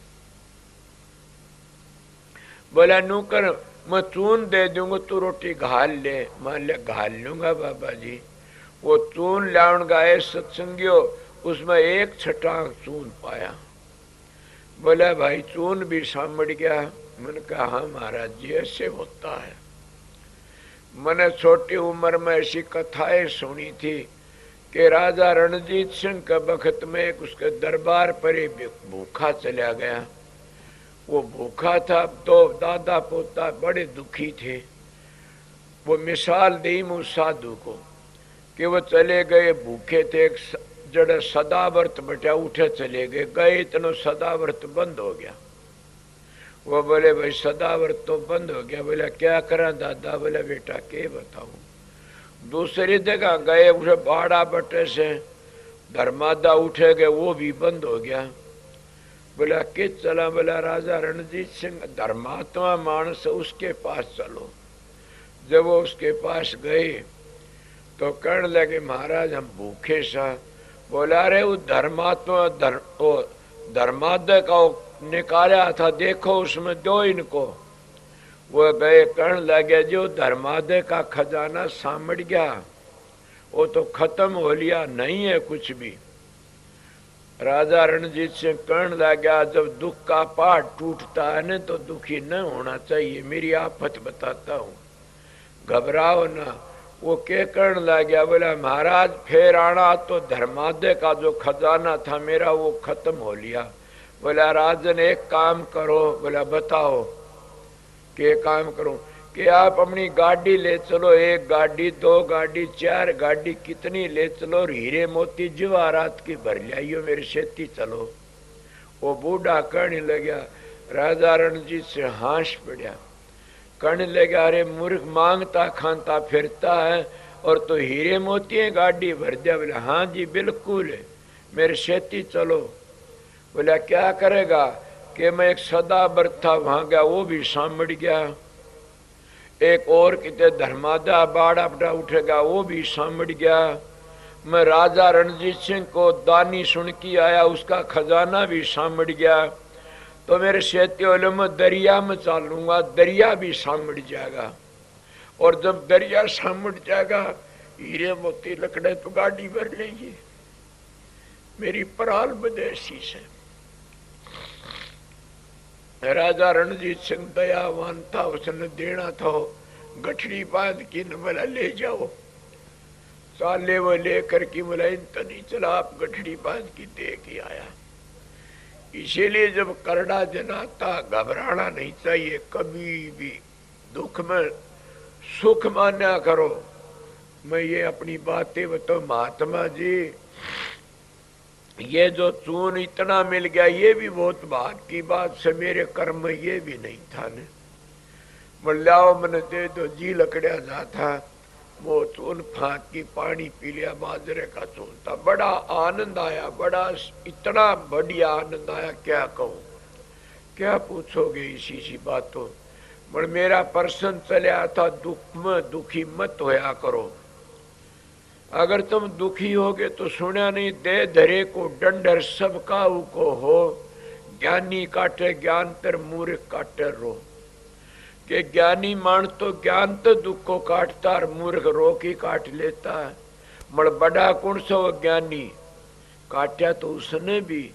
बोला नूकर मैं चून दे दूंगा, तू रोटी घाल ले। मान लिया घाल लूंगा बाबा जी। वो चून लाउन गाए सत्संगियो, उसमें 1 छटांग चून पाया। बोला भाई चून भी सामड़ गया। मैंने कहा हाँ महाराज जी ऐसे होता है। मैंने छोटी उम्र में ऐसी कथाएं सुनी थी कि राजा रणजीत सिंह के बखत में एक उसके दरबार पर ही भूखा चला गया। वो भूखा था, 2 दादा पोता बड़े दुखी थे। वो मिसाल दी उस साधु को कि वो चले गए, भूखे थे, एक जड़े सदाव्रत बटा उठे चले गए, गए इतनो सदाव्रत बंद हो गया। वो बोले भाई सदाव्रत तो बंद हो गया। बोला क्या करा दादा? बोला बेटा के बताऊं। दूसरी जगह गए, उसे बाड़ा बटे से धर्मादा उठे गए, वो भी बंद हो गया। बोला कि चला? बोला राजा रणजीत सिंह धर्मात्मा मानस, उसके पास चलो। जब वो उसके पास गए तो कहने लगे महाराज हम भूखे सा। बोला रे वो धर्मात्मा धर्मादय का निकाला था, देखो उसमें दो इनको। वो गए, कहने लगे जो धर्मादय का खजाना सामड़ गया वो तो खत्म हो लिया, नहीं है कुछ भी। राजा रणजीत सिंह कहने लगा जब दुख का पहाड़ टूटता है न तो दुखी न होना चाहिए, मेरी आफत बताता हूँ, घबराओ ना। वो क्या कहने लगा? बोला महाराज फिर आना तो धर्मादय का जो खजाना था मेरा वो खत्म हो लिया। बोला राजन एक काम करो। बोला बताओ क्या काम करूं? कि आप अपनी गाड़ी ले चलो, एक गाड़ी, दो गाड़ी, चार गाड़ी, कितनी ले चलो, और हीरे मोती जवाहरात की भर लियाइयो, मेरे सेती चलो। वो बूढ़ा कहने लगा, राजा रणजीत से हांस पड़ा, कहने लगा अरे मूर्ख मांगता खानता फिरता है और तो हीरे मोती गाड़ी भर दिया। बोला हाँ जी बिल्कुल, मेरे सेती चलो। बोला क्या करेगा? कि मैं एक सदाव्रत था वहां गया, वो भी सामड़ गया। एक और कितने धर्मादा बाड़ा बड़ा उठेगा, वो भी सामड़ गया। मैं राजा रणजीत सिंह को दानी सुन के आया, उसका खजाना भी सामड़ गया। तो मेरे सेती में दरिया में चालूंगा, दरिया भी सामड़ जाएगा। और जब दरिया सामड़ जाएगा हीरे मोती लकड़े तो गाड़ी भर लेंगे। मेरी पराल बदेसी से। राजा रणजीत सिंह दयावान था, उसने देना था, गठड़ी बांध की न बोला ले जाओ। साले वो लेकर की बोला इन तो नहीं चला, आप गठड़ी बांध की दे के आया। इसीलिए जब करड़ा जनाता घबराना नहीं चाहिए, कभी भी दुख में सुख मान्या करो। मैं ये अपनी बातें बताऊं महात्मा जी, ये जो चून इतना मिल गया ये भी बहुत भाग की बात से, मेरे कर्म में ये भी नहीं था ने। मल्लाओ मैंने दे दो, जी लकड़िया जाता, वो चून फाँक की पानी पी लिया, बाजरे का चून था, बड़ा आनंद आया, बड़ा इतना बढ़िया आनंद आया क्या कहूँ। क्या पूछोगे इसी सी बातों। पर मेरा पर्सन चलिया था, दुख में दुखी मत होया करो। अगर तुम दुखी होगे तो सुना नहीं, दे धरे को डंडर सब काऊ को हो, ज्ञानी काटे ज्ञान पर मूर्ख काटे रो। कि ज्ञानी मान तो ज्ञान तो दुख को काटता और मूर्ख रो की काट लेता है। मड़ बड़ा कौन सा वो ज्ञानी, काटा तो उसने भी,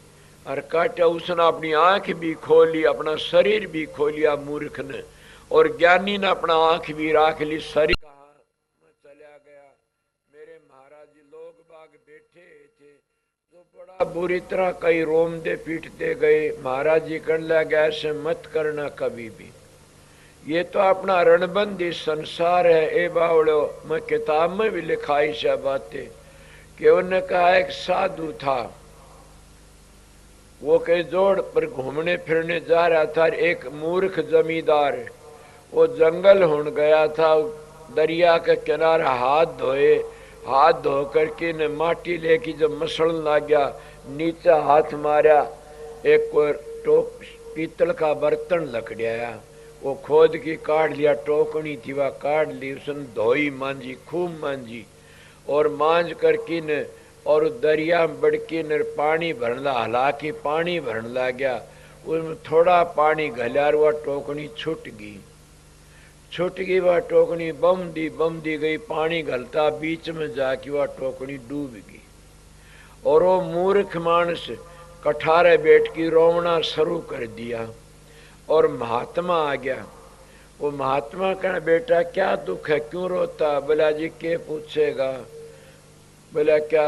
और काटा उसने अपनी आंख भी खोली, अपना शरीर भी खोलिया मूर्ख ने, और ज्ञानी ने अपना आंख भी राख ली, शरीर चला गया। मेरे महाराज जी लोग बाग बैठे थे तो बड़ा बुरी तरह कई रोम दे पीटते गए। महाराज जी कहने लगे ऐसे मत करना कभी भी, ये तो अपना रणबंदी संसार है। ए बावड़ो, मैं किताब में भी लिखाई से बातें कि उन्होंने कहा एक साधु था, वो कई जोड़ पर घूमने फिरने जा रहा था। एक मूर्ख जमींदार वो जंगल हुन गया था, दरिया के किनारे हाथ धोए, हाथ धो करके ने माटी लेके जब मसलन ला गया, नीचे हाथ मारा, एक कोई टोक पीतल का बर्तन लकड़िया, वो खोद की काट लिया, टोकनी थी वह काट ली, उसने धोई मांझी, खूब मांझी, और मांझ करके ने और दरिया में बड़की ने पानी भरना, हालांकि पानी भरन ला गया, उसमें थोड़ा पानी घलियार वह टोकनी छूट गई। छूट गई वह टोकनी, बम दी गई, पानी घलता बीच में जाके वह टोकनी डूब गई। और वो मूर्ख मानस कठारे बैठ की रोवना शुरू कर दिया। और महात्मा आ गया। वो महात्मा कहना बेटा क्या दुख है, क्यों रोता? बोला जी के पूछेगा। बोला क्या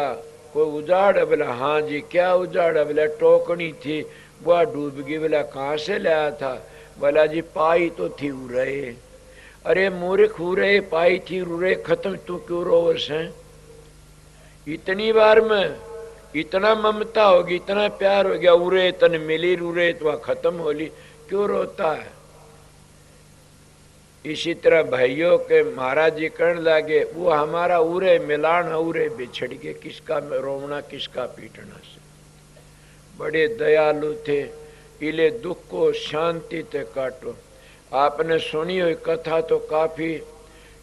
कोई उजाड़ है? बोला हाँ जी। क्या उजाड़ है? बोला टोकनी थी वह डूब गई। बोला कहाँ से लाया था? बोला जी पाई तो थी उरे। अरे मूर्ख, उरे पाई थी उरे खत्म, तू क्यों रोवस है? इतनी बार में इतना ममता होगी, इतना प्यार हो गया, उरे तन मिली उरे तो खत्म होली, क्यों रोता है? इसी तरह भाइयों के महाराज जी कहने लगे, वो हमारा उरे मिलान उरे बिछड़ के, किसका रोवना किसका पीटना से। बड़े दयालु थे, इले दुख को शांति ते काटो। आपने सुनी हुई कथा तो काफी,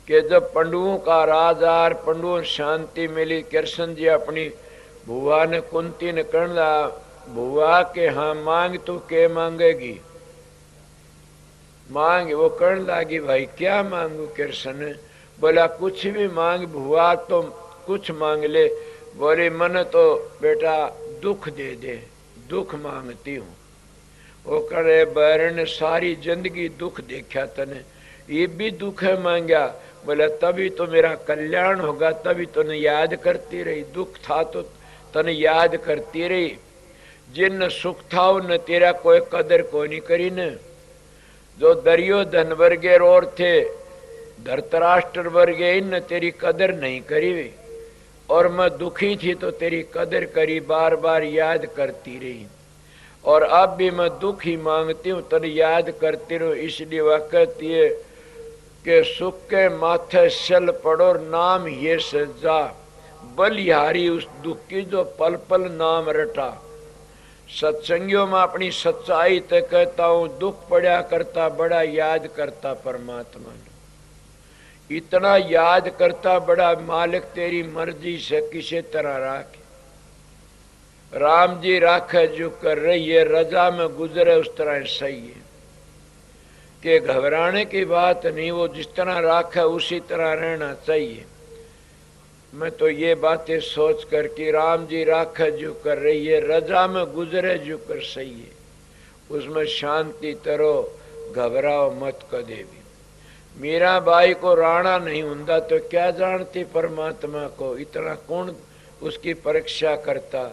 कि जब पंडुओं का राजार, पंडुओं शांति मिली, कृष्ण जी अपनी बुआ ने कुंती ने कहना, बुआ के हाँ मांग तू के मांगेगी? मांग। वो कहने लगी, भाई क्या मांगू? कृष्ण बोला, कुछ भी मांग बुआ, तो कुछ मांग ले। बोले, मन तो बेटा दुख दे दे, दुख मांगती हूँ। वो करे, बैरन सारी जिंदगी दुख देखा तने, ये भी दुख है मांगा? बोला, तभी तो मेरा कल्याण होगा, तभी तने याद करती रही, दुख था तो तने याद करती रही। जिन सुख था उन तेरा कोई कदर को नहीं करी न। जो दुर्योधन वर्गे और थे, धृतराष्ट्र वर्गे, इन तेरी कदर नहीं करी, और मैं दुखी थी तो तेरी कदर करी, बार बार याद करती रही। और अब भी मैं दुख ही मांगती हूँ, तने याद करती रहूं। इसलिए वह कहती है कि सुख के माथे चल पड़ो, नाम ये सजा, बलिहारी उस दुख की जो पल पल नाम रटा। सत्संगियों में अपनी सच्चाई ते कहता हूँ, दुख पड़ा करता, बड़ा याद करता परमात्मा ने, इतना याद करता, बड़ा मालिक तेरी मर्जी से किसी तरह राखे। राम जी राखे जो कर रही है, रजा में गुजरे उस तरह सही है, कि घबराने की बात नहीं, वो जिस तरह राखे उसी तरह रहना चाहिए। मैं तो ये बातें सोच कर कि राम जी राखे जो कर रही है, रजा में गुजरे जो कर सही है, उसमें शांति तरो, घबराओ मत कदे भी। मीराबाई को राणा नहीं हुंदा तो क्या जानती परमात्मा को, इतना कौन उसकी परीक्षा करता।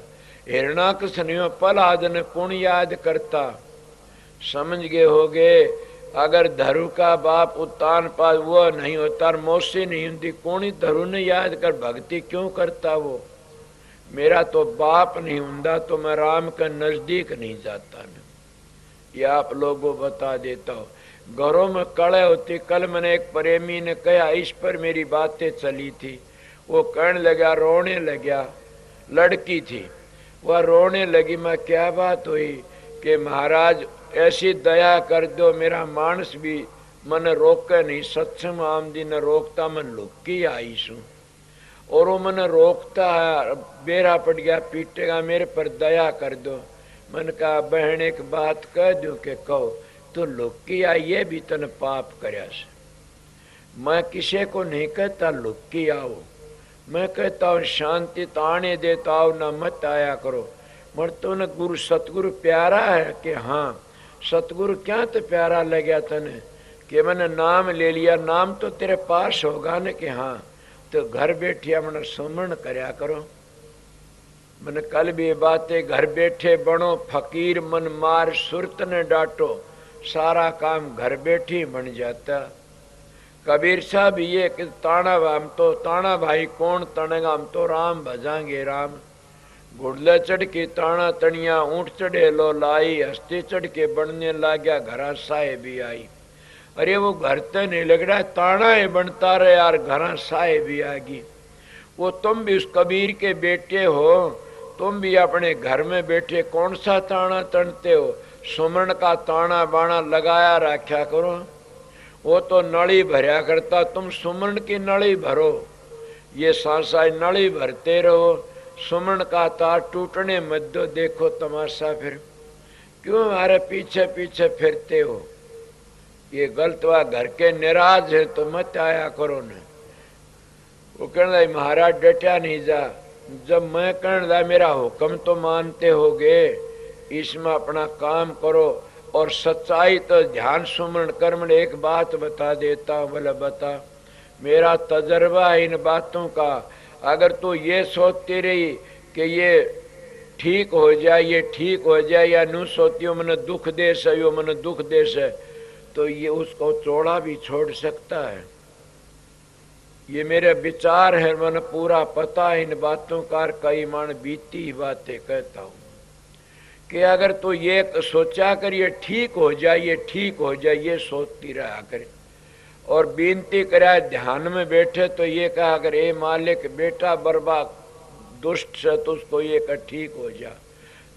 हिरणाकश्यप प्रहलाद ने कौन याद करता। समझ गए होगे, अगर धरु का बाप उत्तान पास वो नहीं होता, मौसी नहीं होती, कौन ही धरु ने याद कर भक्ति क्यों करता वो। मेरा तो बाप नहीं होता तो मैं राम के नजदीक नहीं जाता न। ये आप लोगों को बता देता हूँ। घरों में कड़े होती। कल मैंने एक प्रेमी ने कहा, इस पर मेरी बातें चली थी। वो कहने लगा, रोने लगा, लड़की थी वह रोने लगी। मैं क्या बात हुई? कि महाराज ऐसी दया कर दो, मेरा मानस भी मन रोके नहीं, सत्संग आमदी ने रोकता, मन लुकी आई सू, और वो मन रोकता है, बेरा पड़ गया, पीटेगा, मेरे पर दया कर दो। मन कहा, बहन एक बात कह दो कि कहो, तो लुकी आई, ये भी तन पाप करया से। मैं किसी को नहीं कहता लुकी आओ, मैं कहता हूँ शांति ताने देता आओ ना, मत आया करो। मर तो न गुरु सतगुरु प्यारा है कि हाँ, सतगुरु क्या तो प्यारा लगा तने कि मैंने नाम ले लिया, नाम तो तेरे पास होगा न कि हाँ, तो घर बैठिया मैंने सुमरण करया करो। मैंने कल भी बातें, घर बैठे बनो फकीर, मन मार सुरत ने डांटो, सारा काम घर बैठी बन जाता। कबीर साहब ये कि ताना हम तो ताना भाई कौन तनेगा, हम तो राम भजांगे राम। घुड़ले चढ़ के ताना तनिया, ऊंट चढ़े लो लाई, हस्ती चढ़ के बनने लाग्या, घरा साए भी आई। अरे वो घर तो नहीं लग रहा, ताना है बनता रहे यार, घरा साए भी आगी। वो तुम भी उस कबीर के बेटे हो, तुम भी अपने घर में बैठे कौन सा ताना तनते हो? सुमरण का ताना बाना लगाया रखा करो। वो तो नली भरया करता, तुम सुमरण की नली भरो, ये सांसाई नली भरते रहो। सुमरण का तार टूटने मत दो, देखो तमाशा फिर क्यों हमारे पीछे पीछे फिरते हो? ये गलत हुआ, घर के निराज है तो मत आया करो न। वो कहना महाराज डटा नहीं जा, जब मैं कहना मेरा हुक्म तो मानते होगे, इसमें अपना काम करो और सच्चाई तो ध्यान सुमरण कर्म। एक बात बता देता हूँ, बोले बता। मेरा तजर्बा है इन बातों का। अगर तू ये सोचती रही कि ये ठीक हो जाए, ये ठीक हो जाए, या नू सोती हो मैंने दुख दे से, यो मैंने दुख दे से, तो ये उसको चौड़ा भी छोड़ सकता है। ये मेरे विचार है, मन पूरा पता है इन बातों का। कई मन बीती बातें कहता हूं कि अगर तो ये सोचा कर ये ठीक हो जाए, ये ठीक हो जाए, ये सोचती रहा करे और बीनती करा ध्यान में बैठे तो ये कहा अगर ए मालिक बेटा बर्बाद दुष्ट से तो उसको ये कर ठीक हो जा,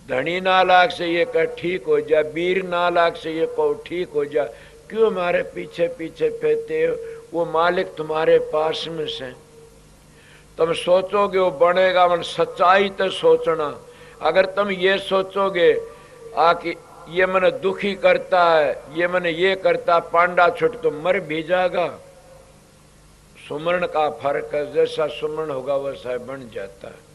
धनी नालाक से ये कर ठीक हो जा, वीर नालाक से ये को ठीक हो जा। क्यों हमारे पीछे पीछे फिरते हो? वो मालिक तुम्हारे पास में से, तुम सोचोगे वो बनेगा। मन सच्चाई तो सोचना। अगर तुम ये सोचोगे आकि ये मन दुखी करता है, ये मन ये करता, पांडा छुट तो मर भी जाएगा। सुमरण का फर्क है, जैसा सुमरण होगा वैसा बन जाता है।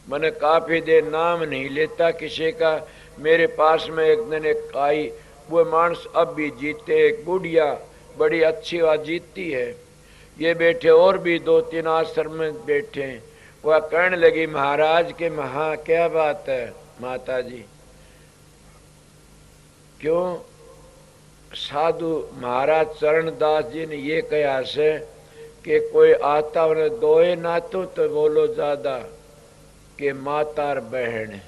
मैंने काफी देर नाम नहीं लेता किसी का। मेरे पास में एक दिन एक आई, वो मानस अब भी जीते, एक बुढ़िया बड़ी अच्छी बात जीतती है। ये बैठे और भी 2-3 आश्रम में बैठे। वह कहने लगी महाराज के महा क्या बात है माता जी, क्यों? साधु महाराज चरणदास जी ने ये कहा से कि कोई आता उन्हें दोए नातो तो बोलो ज्यादा कि माता और बहन,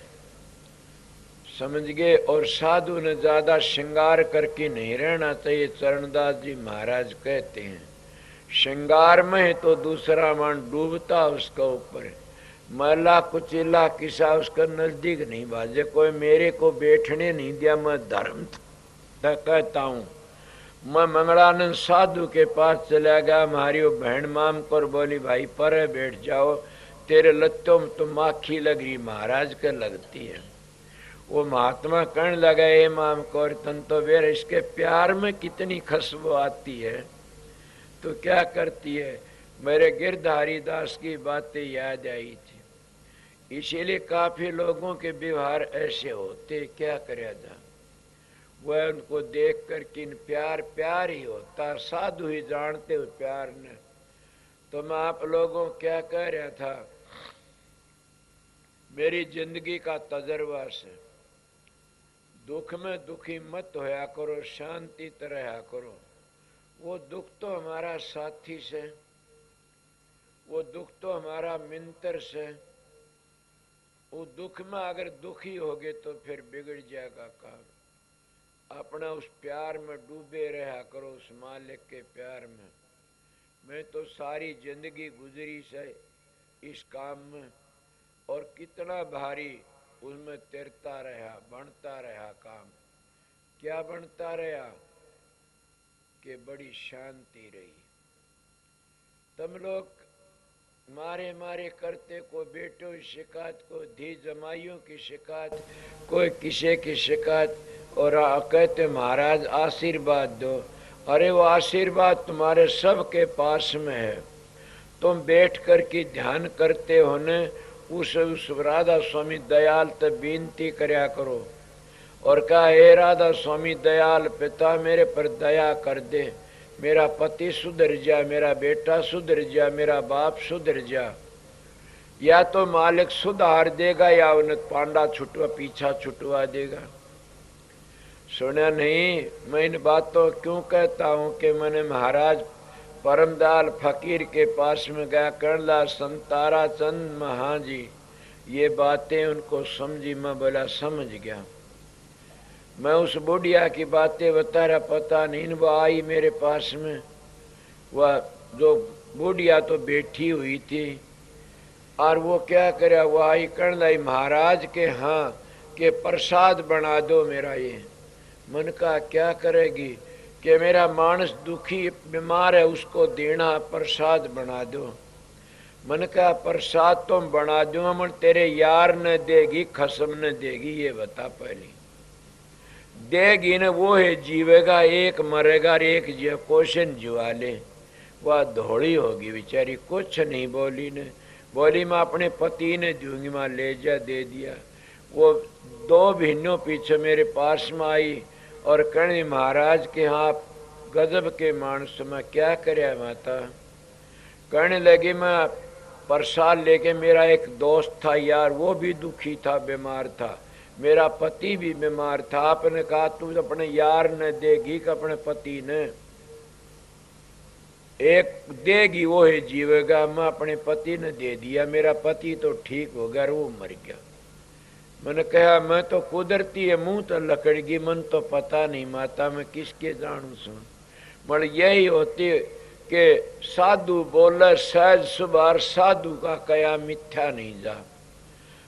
समझ गए? और साधु ने ज्यादा श्रृंगार करके नहीं रहना चाहिए। चरणदास जी महाराज कहते हैं श्रृंगार में है तो दूसरा मन डूबता उसका ऊपर, मैला कुचिला किसा उसका नजदीक नहीं बाजे। कोई मेरे को बैठने नहीं दिया, मैं धर्म कहता हूँ। मैं मंगलानंद साधु के पास चला गया, हमारी वो बहन माम कर बोली भाई पर बैठ जाओ, तेरे लत्तों में तो माखी लग रही, महाराज के लगती है। वो महात्मा कहने लगा ए माम कौर तन तो वेर इसके प्यार में कितनी खुशबू आती है, तो क्या करती है? मेरे गिरधारी दास की बातें याद आई थी। इसीलिए काफी लोगों के व्यवहार ऐसे होते, क्या करें था? वह उनको देख कर किन प्यार प्यार ही होता, साधु ही जानते हो प्यार ने। तो मैं आप लोगों क्या कह रहा था, मेरी जिंदगी का तजर्बा से दुख में दुखी मत होया करो, शांति तो रहा करो। वो दुख तो हमारा साथी से, वो दुख तो हमारा मित्र से। वो दुख में अगर दुखी होगे तो फिर बिगड़ जाएगा काम। अपना उस प्यार में डूबे रहा करो, उस मालिक के प्यार में। मैं तो सारी जिंदगी गुजरी से इस काम में, और कितना भारी उसमें तैरता रहा, बनता रहा काम। क्या बनता रहा कि बड़ी शांति रही। तुम लोग मारे मारे करते, को बेटों की शिकायत, को धी जमाइयों की शिकायत, कोई किसी की शिकायत, और कहते महाराज आशीर्वाद दो। अरे वो आशीर्वाद तुम्हारे सब के पास में है। तुम बैठ कर के ध्यान करते हो न, उस राधा स्वामी दयाल तो विनती करया करो और कहा हे राधा स्वामी दयाल पिता मेरे पर दया कर दे, मेरा पति सुधर जा, मेरा बेटा सुधर जा, मेरा बाप सुधर जा। या तो मालिक सुधार देगा या उन्हें पांडा छुटवा पीछा छुटवा देगा। सुना नहीं? मैं इन बातों क्यों कहता हूँ कि मैंने महाराज परमदाल फकीर के पास में गया, कर्णदास संतारा चंद महाजी ये बातें उनको समझी। मैं बोला समझ गया। मैं उस बुढ़िया की बातें बता रहा, पता नहीं वो आई मेरे पास में। वह जो बुढ़िया तो बैठी हुई थी और वो क्या करे, वो आई कर्णदाई महाराज के हाँ के प्रसाद बना दो मेरा। ये मन का क्या करेगी कि मेरा मानस दुखी बीमार है, उसको देना प्रसाद बना दो। मन का प्रसाद तुम बना दूंगा, मन तेरे यार न देगी खसम न देगी, ये बता पहले। देगी न वो है जीवेगा, एक मरेगा और एक जीव क्वेश्चन जुआ ले। वह धोड़ी होगी बेचारी, कुछ नहीं बोली ने। बोली मैं अपने पति ने दूंगी, मैं ले जा दे दिया। वो 2 महीनों पीछे मेरे पास में आई और कहने महाराज के हाँ गजब के मानस, मैं क्या करे माता। कहने लगी मैं प्रसाद लेके, मेरा एक दोस्त था यार, वो भी दुखी था, बीमार था, मेरा पति भी बीमार था। आपने कहा तू अपने यार ने देगी कि अपने पति ने। एक देगी वो ही जीवेगा। मैं अपने पति ने दे दिया, मेरा पति तो ठीक हो गया, वो मर गया। मैंने कहा मैं तो कुदरती है, मुंह तो लकड़गी, मन तो पता नहीं माता, मैं किसके जानू सुन। मगर यही होती कि साधु बोले सहज सुबार, साधु का कया मिथ्या नहीं जा।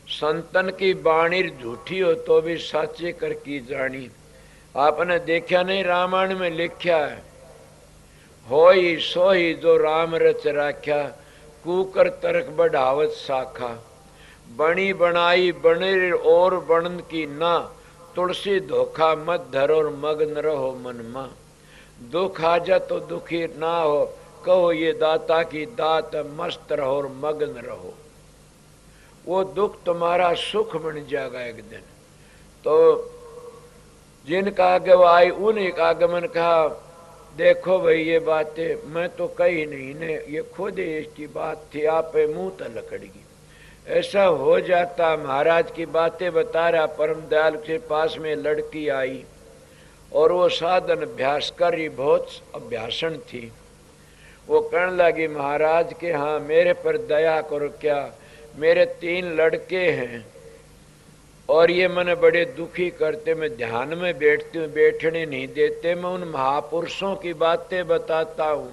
संतन की बाणी झूठी हो तो भी साचे कर की जानी। आपने देखा नहीं, रामायण में लिखा है, होई सोही जो राम रच राख्या, कुकर तरक बढ़ावत शाखा। बणी बनाई बने और बनन की ना, तुलसी धोखा मत धरो मगन रहो मन मा। दुख आ जा तो दुखी ना हो, कहो ये दाता की दात, मस्त रहो और मगन रहो। वो दुख तुम्हारा सुख बन जाएगा एक दिन। तो जिनका आगे वो आई उन्हीं का आगमन कहा, देखो भाई ये बातें मैं तो कही नहीं ने, ये खुद इसकी बात थी, आप मुंह तक लकड़गी। ऐसा हो जाता। महाराज की बातें बता रहा, परम दयाल के पास में लड़की आई और वो साधन अभ्यास कर रही, बहुत अभ्यासन थी। वो कहने लगी महाराज के हाँ मेरे पर दया करो, क्या मेरे 3 लड़के हैं और ये मैंने बड़े दुखी करते, मैं ध्यान में बैठती हूँ, बैठने नहीं देते। मैं उन महापुरुषों की बातें बताता हूँ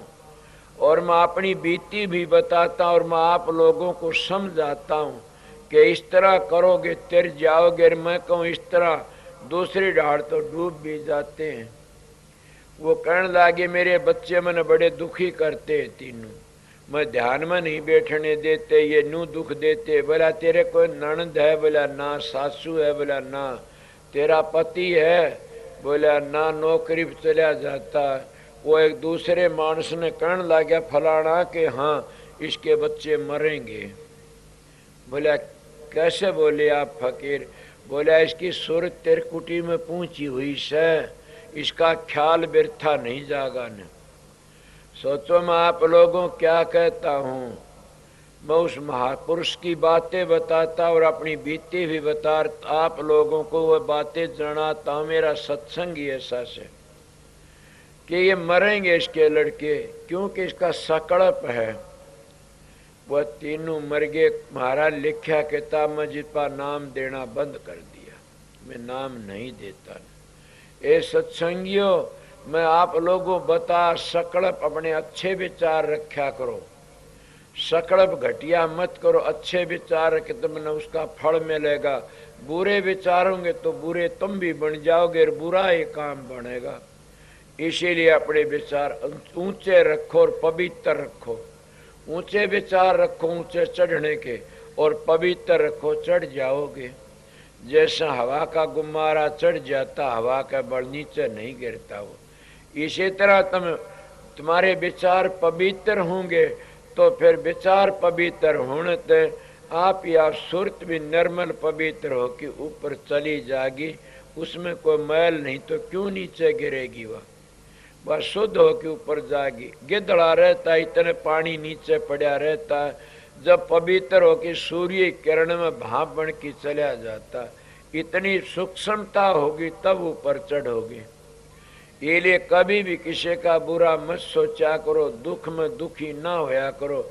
और मैं अपनी बीती भी बताता हूँ और मैं आप लोगों को समझाता हूँ कि इस तरह करोगे तिर जाओगे। मैं कहूँ इस तरह, दूसरी ढाड़ तो डूब भी जाते हैं। वो कहने लगे मेरे बच्चे मैंने बड़े दुखी करते हैं तीनों, मैं ध्यान में नहीं बैठने देते, ये नू दुख देते। बोला तेरे कोई ननद है? बोला ना। सासू है? बोला ना। तेरा पति है? बोला ना, नौकरी पर चला जाता। वो एक दूसरे मानस ने कहने लगा फलाना के हाँ इसके बच्चे मरेंगे। बोला कैसे? बोले आप फकीर? बोला इसकी सूरत तिरकुटी में पहुंची हुई से, इसका ख्याल व्यर्था नहीं जागा न। सोचो मैं आप लोगों क्या कहता हूँ, मैं उस महापुरुष की बातें बताता और अपनी बीती भी बता आप लोगों को वो बातें जनाता हूँ। मेरा सत्संग ही ऐसा से कि ये मरेंगे इसके लड़के, क्योंकि इसका सकड़प है। वह तीनों मर गए। महाराज लिखा किताब में जिसका नाम देना बंद कर दिया, मैं नाम नहीं देता। ए सत्संगियों, मैं आप लोगों बता, सकड़प अपने अच्छे विचार रखा करो, सकड़प घटिया मत करो, अच्छे विचार रखे तो मैंने उसका फल मिलेगा। बुरे विचारोगे तो बुरे तुम भी बन जाओगे और बुरा ही काम बनेगा। इसीलिए अपने विचार ऊंचे रखो और पवित्र रखो। ऊंचे विचार रखो ऊंचे चढ़ने के, और पवित्र रखो, चढ़ जाओगे। जैसा हवा का गुम्मारा चढ़ जाता, हवा का बल नीचे नहीं गिरता हो, इसी तरह तुम्हारे विचार पवित्र होंगे तो फिर विचार पवित्र होने से आप या सुरत भी निर्मल पवित्र हो कि ऊपर चली जाएगी, उसमें कोई मैल नहीं तो क्यों नीचे गिरेगी। वह शुद्ध हो के ऊपर जाएगी। गिदड़ा रहता है, इतने पानी नीचे पड़ा रहता है, जब पवित्र हो के सूर्य किरण में भाप बन के चला जाता, इतनी सूक्ष्मता होगी तब ऊपर चढ़ोगे। ये लिए कभी भी किसी का बुरा मत सोचा करो, दुख में दुखी ना होया करो।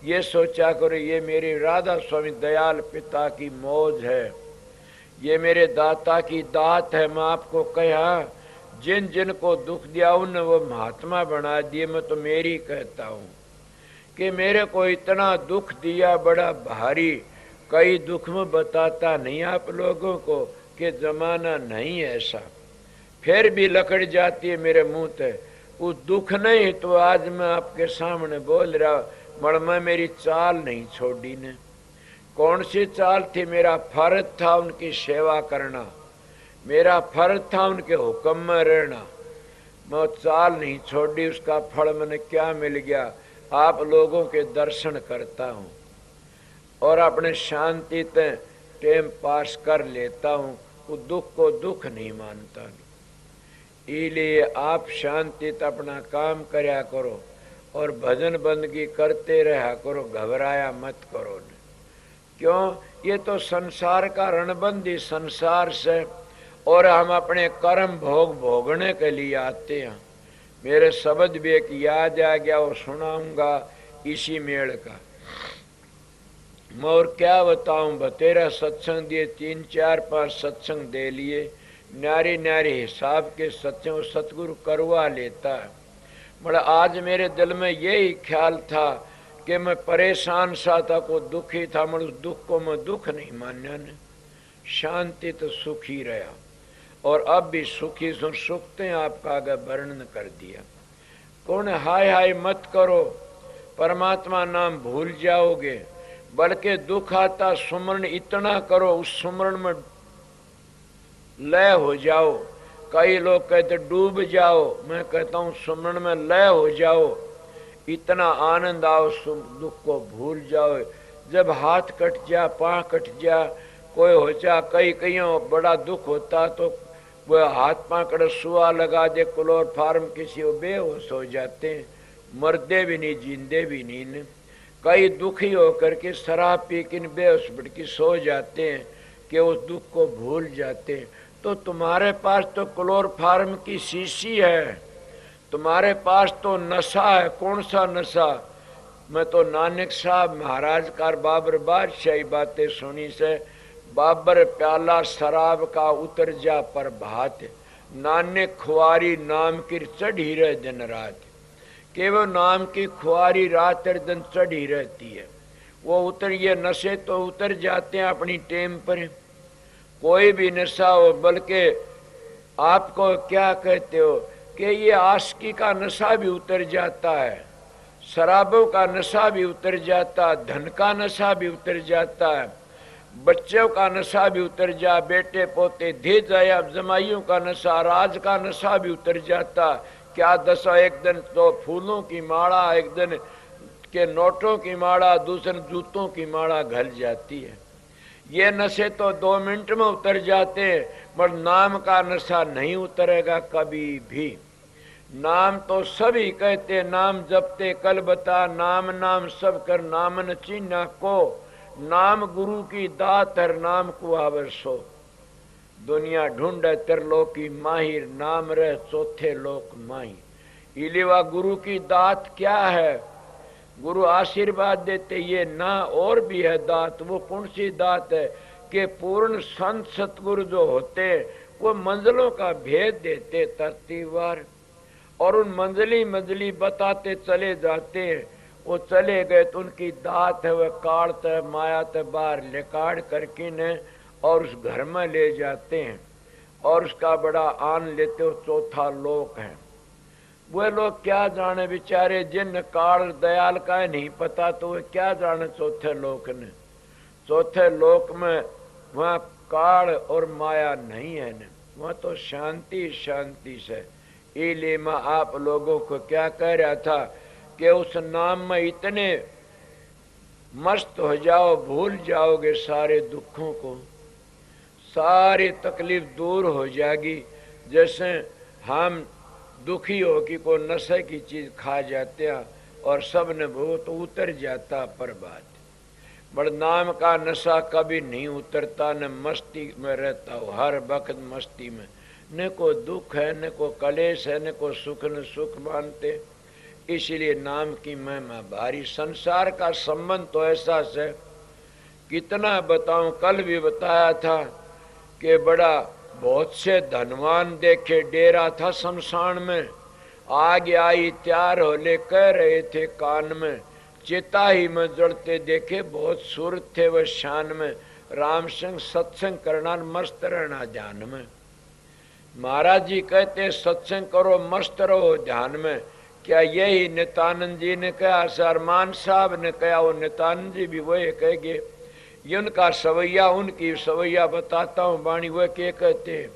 ये सोचा करो ये मेरी राधा स्वामी दयाल पिता की मौज है, ये मेरे दाता की दात है। मैं आपको कहा जिन जिन को दुख दिया उन्हें वो महात्मा बना दिए। मैं तो मेरी कहता हूँ कि मेरे को इतना दुख दिया बड़ा भारी, कई दुख में बताता नहीं आप लोगों को कि जमाना नहीं ऐसा, फिर भी लकड़ जाती है मेरे मुंह पे। उस दुख नहीं तो आज मैं आपके सामने बोल रहा, मगर मैं मेरी चाल नहीं छोड़ी ने। कौन सी चाल थी? मेरा फर्ज था उनकी सेवा करना, मेरा फर्ज था उनके हुक्म में रहना। मैं चाल नहीं छोड़ी, उसका फल मैंने क्या मिल गया? आप लोगों के दर्शन करता हूँ और अपने शांति से टाइम पास कर लेता हूँ। वो दुख को दुख नहीं मानता। इसलिए आप शांति से अपना काम करया करो और भजन बंदगी करते रहा करो, घबराया मत करो। क्यों? ये तो संसार का रणबंदी संसार से, और हम अपने कर्म भोग भोगने के लिए आते हैं। मेरे शब्द भी एक याद आ गया, वो सुनाऊंगा इसी मेल का। मैं और क्या बताऊं, बतेरा सत्संग दिए, 3 4 5 सत्संग दे लिए, न्यारी न्यारी हिसाब के सत्संग सतगुरु करवा लेता है। बड़ा आज मेरे दिल में यही ख्याल था कि मैं परेशान सा था, को दुखी था, मैं उस दुख को मैं दुख नहीं मान्या ने, शांति तो सुखी रहा और अब भी सुखी सुखते हैं आपका आगे वर्णन कर दिया। कौन हाय हाय मत करो, परमात्मा नाम भूल जाओगे, बल्कि दुख आता सुमरण इतना करो, उस सुमरण में लय हो जाओ। कई लोग कहते डूब जाओ, मैं कहता हूं सुमरण में लय हो जाओ, इतना आनंद आओ, दुख को भूल जाओ। जब हाथ कट जा, पांव कट जा, कोई हो जा, कईयों बड़ा दुख होता तो वह हाथ पांव कट सुआ लगा दे, क्लोरोफार्म किसी को बेहोश हो जाते हैं, मरदे भी नहीं जींदे भी नहीं। कई दुखी होकर के शराब पी के बेहोश भटकी सो जाते हैं कि उस दुख को भूल जाते हैं। तो तुम्हारे पास तो क्लोरोफार्म की शीशी है, तुम्हारे पास तो नशा है। कौन सा नशा? मैं तो नानक साहब महाराज का बाबर बादशाही बातें सुनी से, बाबर प्याला शराब का उतर जा पर भात, नानक खुआरी नाम की चढ़ी रहे दिन रात। केवल नाम की खुआरी रात दिन चढ़ी रहती है, वो उतर, ये नशे तो उतर जाते हैं अपनी टेम पर। कोई भी नशा हो, बल्कि आपको क्या कहते हो कि ये आशिकी का नशा भी उतर जाता है, शराबों का नशा भी उतर जाता है, धन का नशा भी उतर जाता है, बच्चों का नशा भी उतर जा, बेटे पोते धीज जाया, जमाइयों का नशा, राज का नशा भी उतर जाता। क्या दशा, एक दिन तो फूलों की माला, एक दिन के नोटों की माला, दूसरे जूतों की माला घल जाती है। ये नशे तो 2 मिनट में उतर जाते हैं, पर नाम का नशा नहीं उतरेगा कभी भी। नाम तो सभी कहते, नाम जपते कल बता, नाम नाम सब कर नामन चिन्ह को, नाम गुरु की दात हर नाम को आवरसो। दुनिया ढूंढे त्रिलोकी माहिर, नाम रह चौथे लोक माही। इलिवा गुरु की दात क्या है? गुरु आशीर्वाद देते, ये ना और भी है दात। वो कौन सी दात है कि पूर्ण संत सतगुरु जो होते वो मंजिलों का भेद देते तरतीबवार, और उन मंजिली बताते चले जाते हैं। वो चले गए तो उनकी दात है, वह काढ़ते माया ते बाहर निकाल करके ने और उस घर में ले जाते हैं और उसका बड़ा आन लेते हो। चौथा लोक है। वे लोग क्या जाने बेचारे, जिन काल दयाल का नहीं पता तो वे क्या जाने चौथे लोक ने। चौथे लोक में वहाँ काल और माया नहीं है न, वहाँ तो शांति शांति से। इसलिए मैं आप लोगों को क्या कह रहा था कि उस नाम में इतने मस्त हो जाओ, भूल जाओगे सारे दुखों को, सारी तकलीफ दूर हो जाएगी। जैसे हम दुखी हो कि कोई नशे की चीज खा जाते हैं और सब ने भूत उतर जाता, पर बात बड़ नाम का नशा कभी नहीं उतरता, न मस्ती में रहता हो, हर वक्त मस्ती में, न को दुख है, न को कलेश है, न को सुख, न सुख मानते। इसलिए नाम की महिमा भारी। संसार का संबंध तो ऐसा से कितना बताऊं, कल भी बताया था कि बड़ा बहुत से धनवान देखे, डेरा था शमशान में, आग आई तैयार हो ले, कह रहे थे कान में, चिता ही में जड़ते देखे, बहुत सूरत थे वह शान में, राम संग सत्संग करना मस्त रहना ध्यान में। महाराज जी कहते सत्संग करो मस्त रहो ध्यान में। क्या यही नित्यानंद जी ने कहा, सरमान साहब ने कहा, वो नित्यानंद जी भी वही कहेंगे। उनका सवैया, उनकी सवैया बताता हूँ वाणी, वह क्या कहते हैं,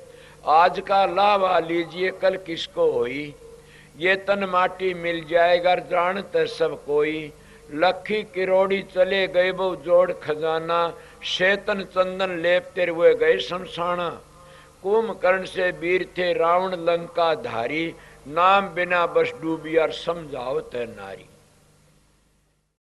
आज का लावा लीजिए कल किसको होई, ये तन माटी मिल जाएगा जानते सब कोई, लखी किरोड़ी चले गए वो जोड़ खजाना, शेतन चंदन लेपते हुए गए शमशाना, कुंभकर्ण से वीर थे रावण लंका धारी, नाम बिना बस डूबिया समझावत है नारी।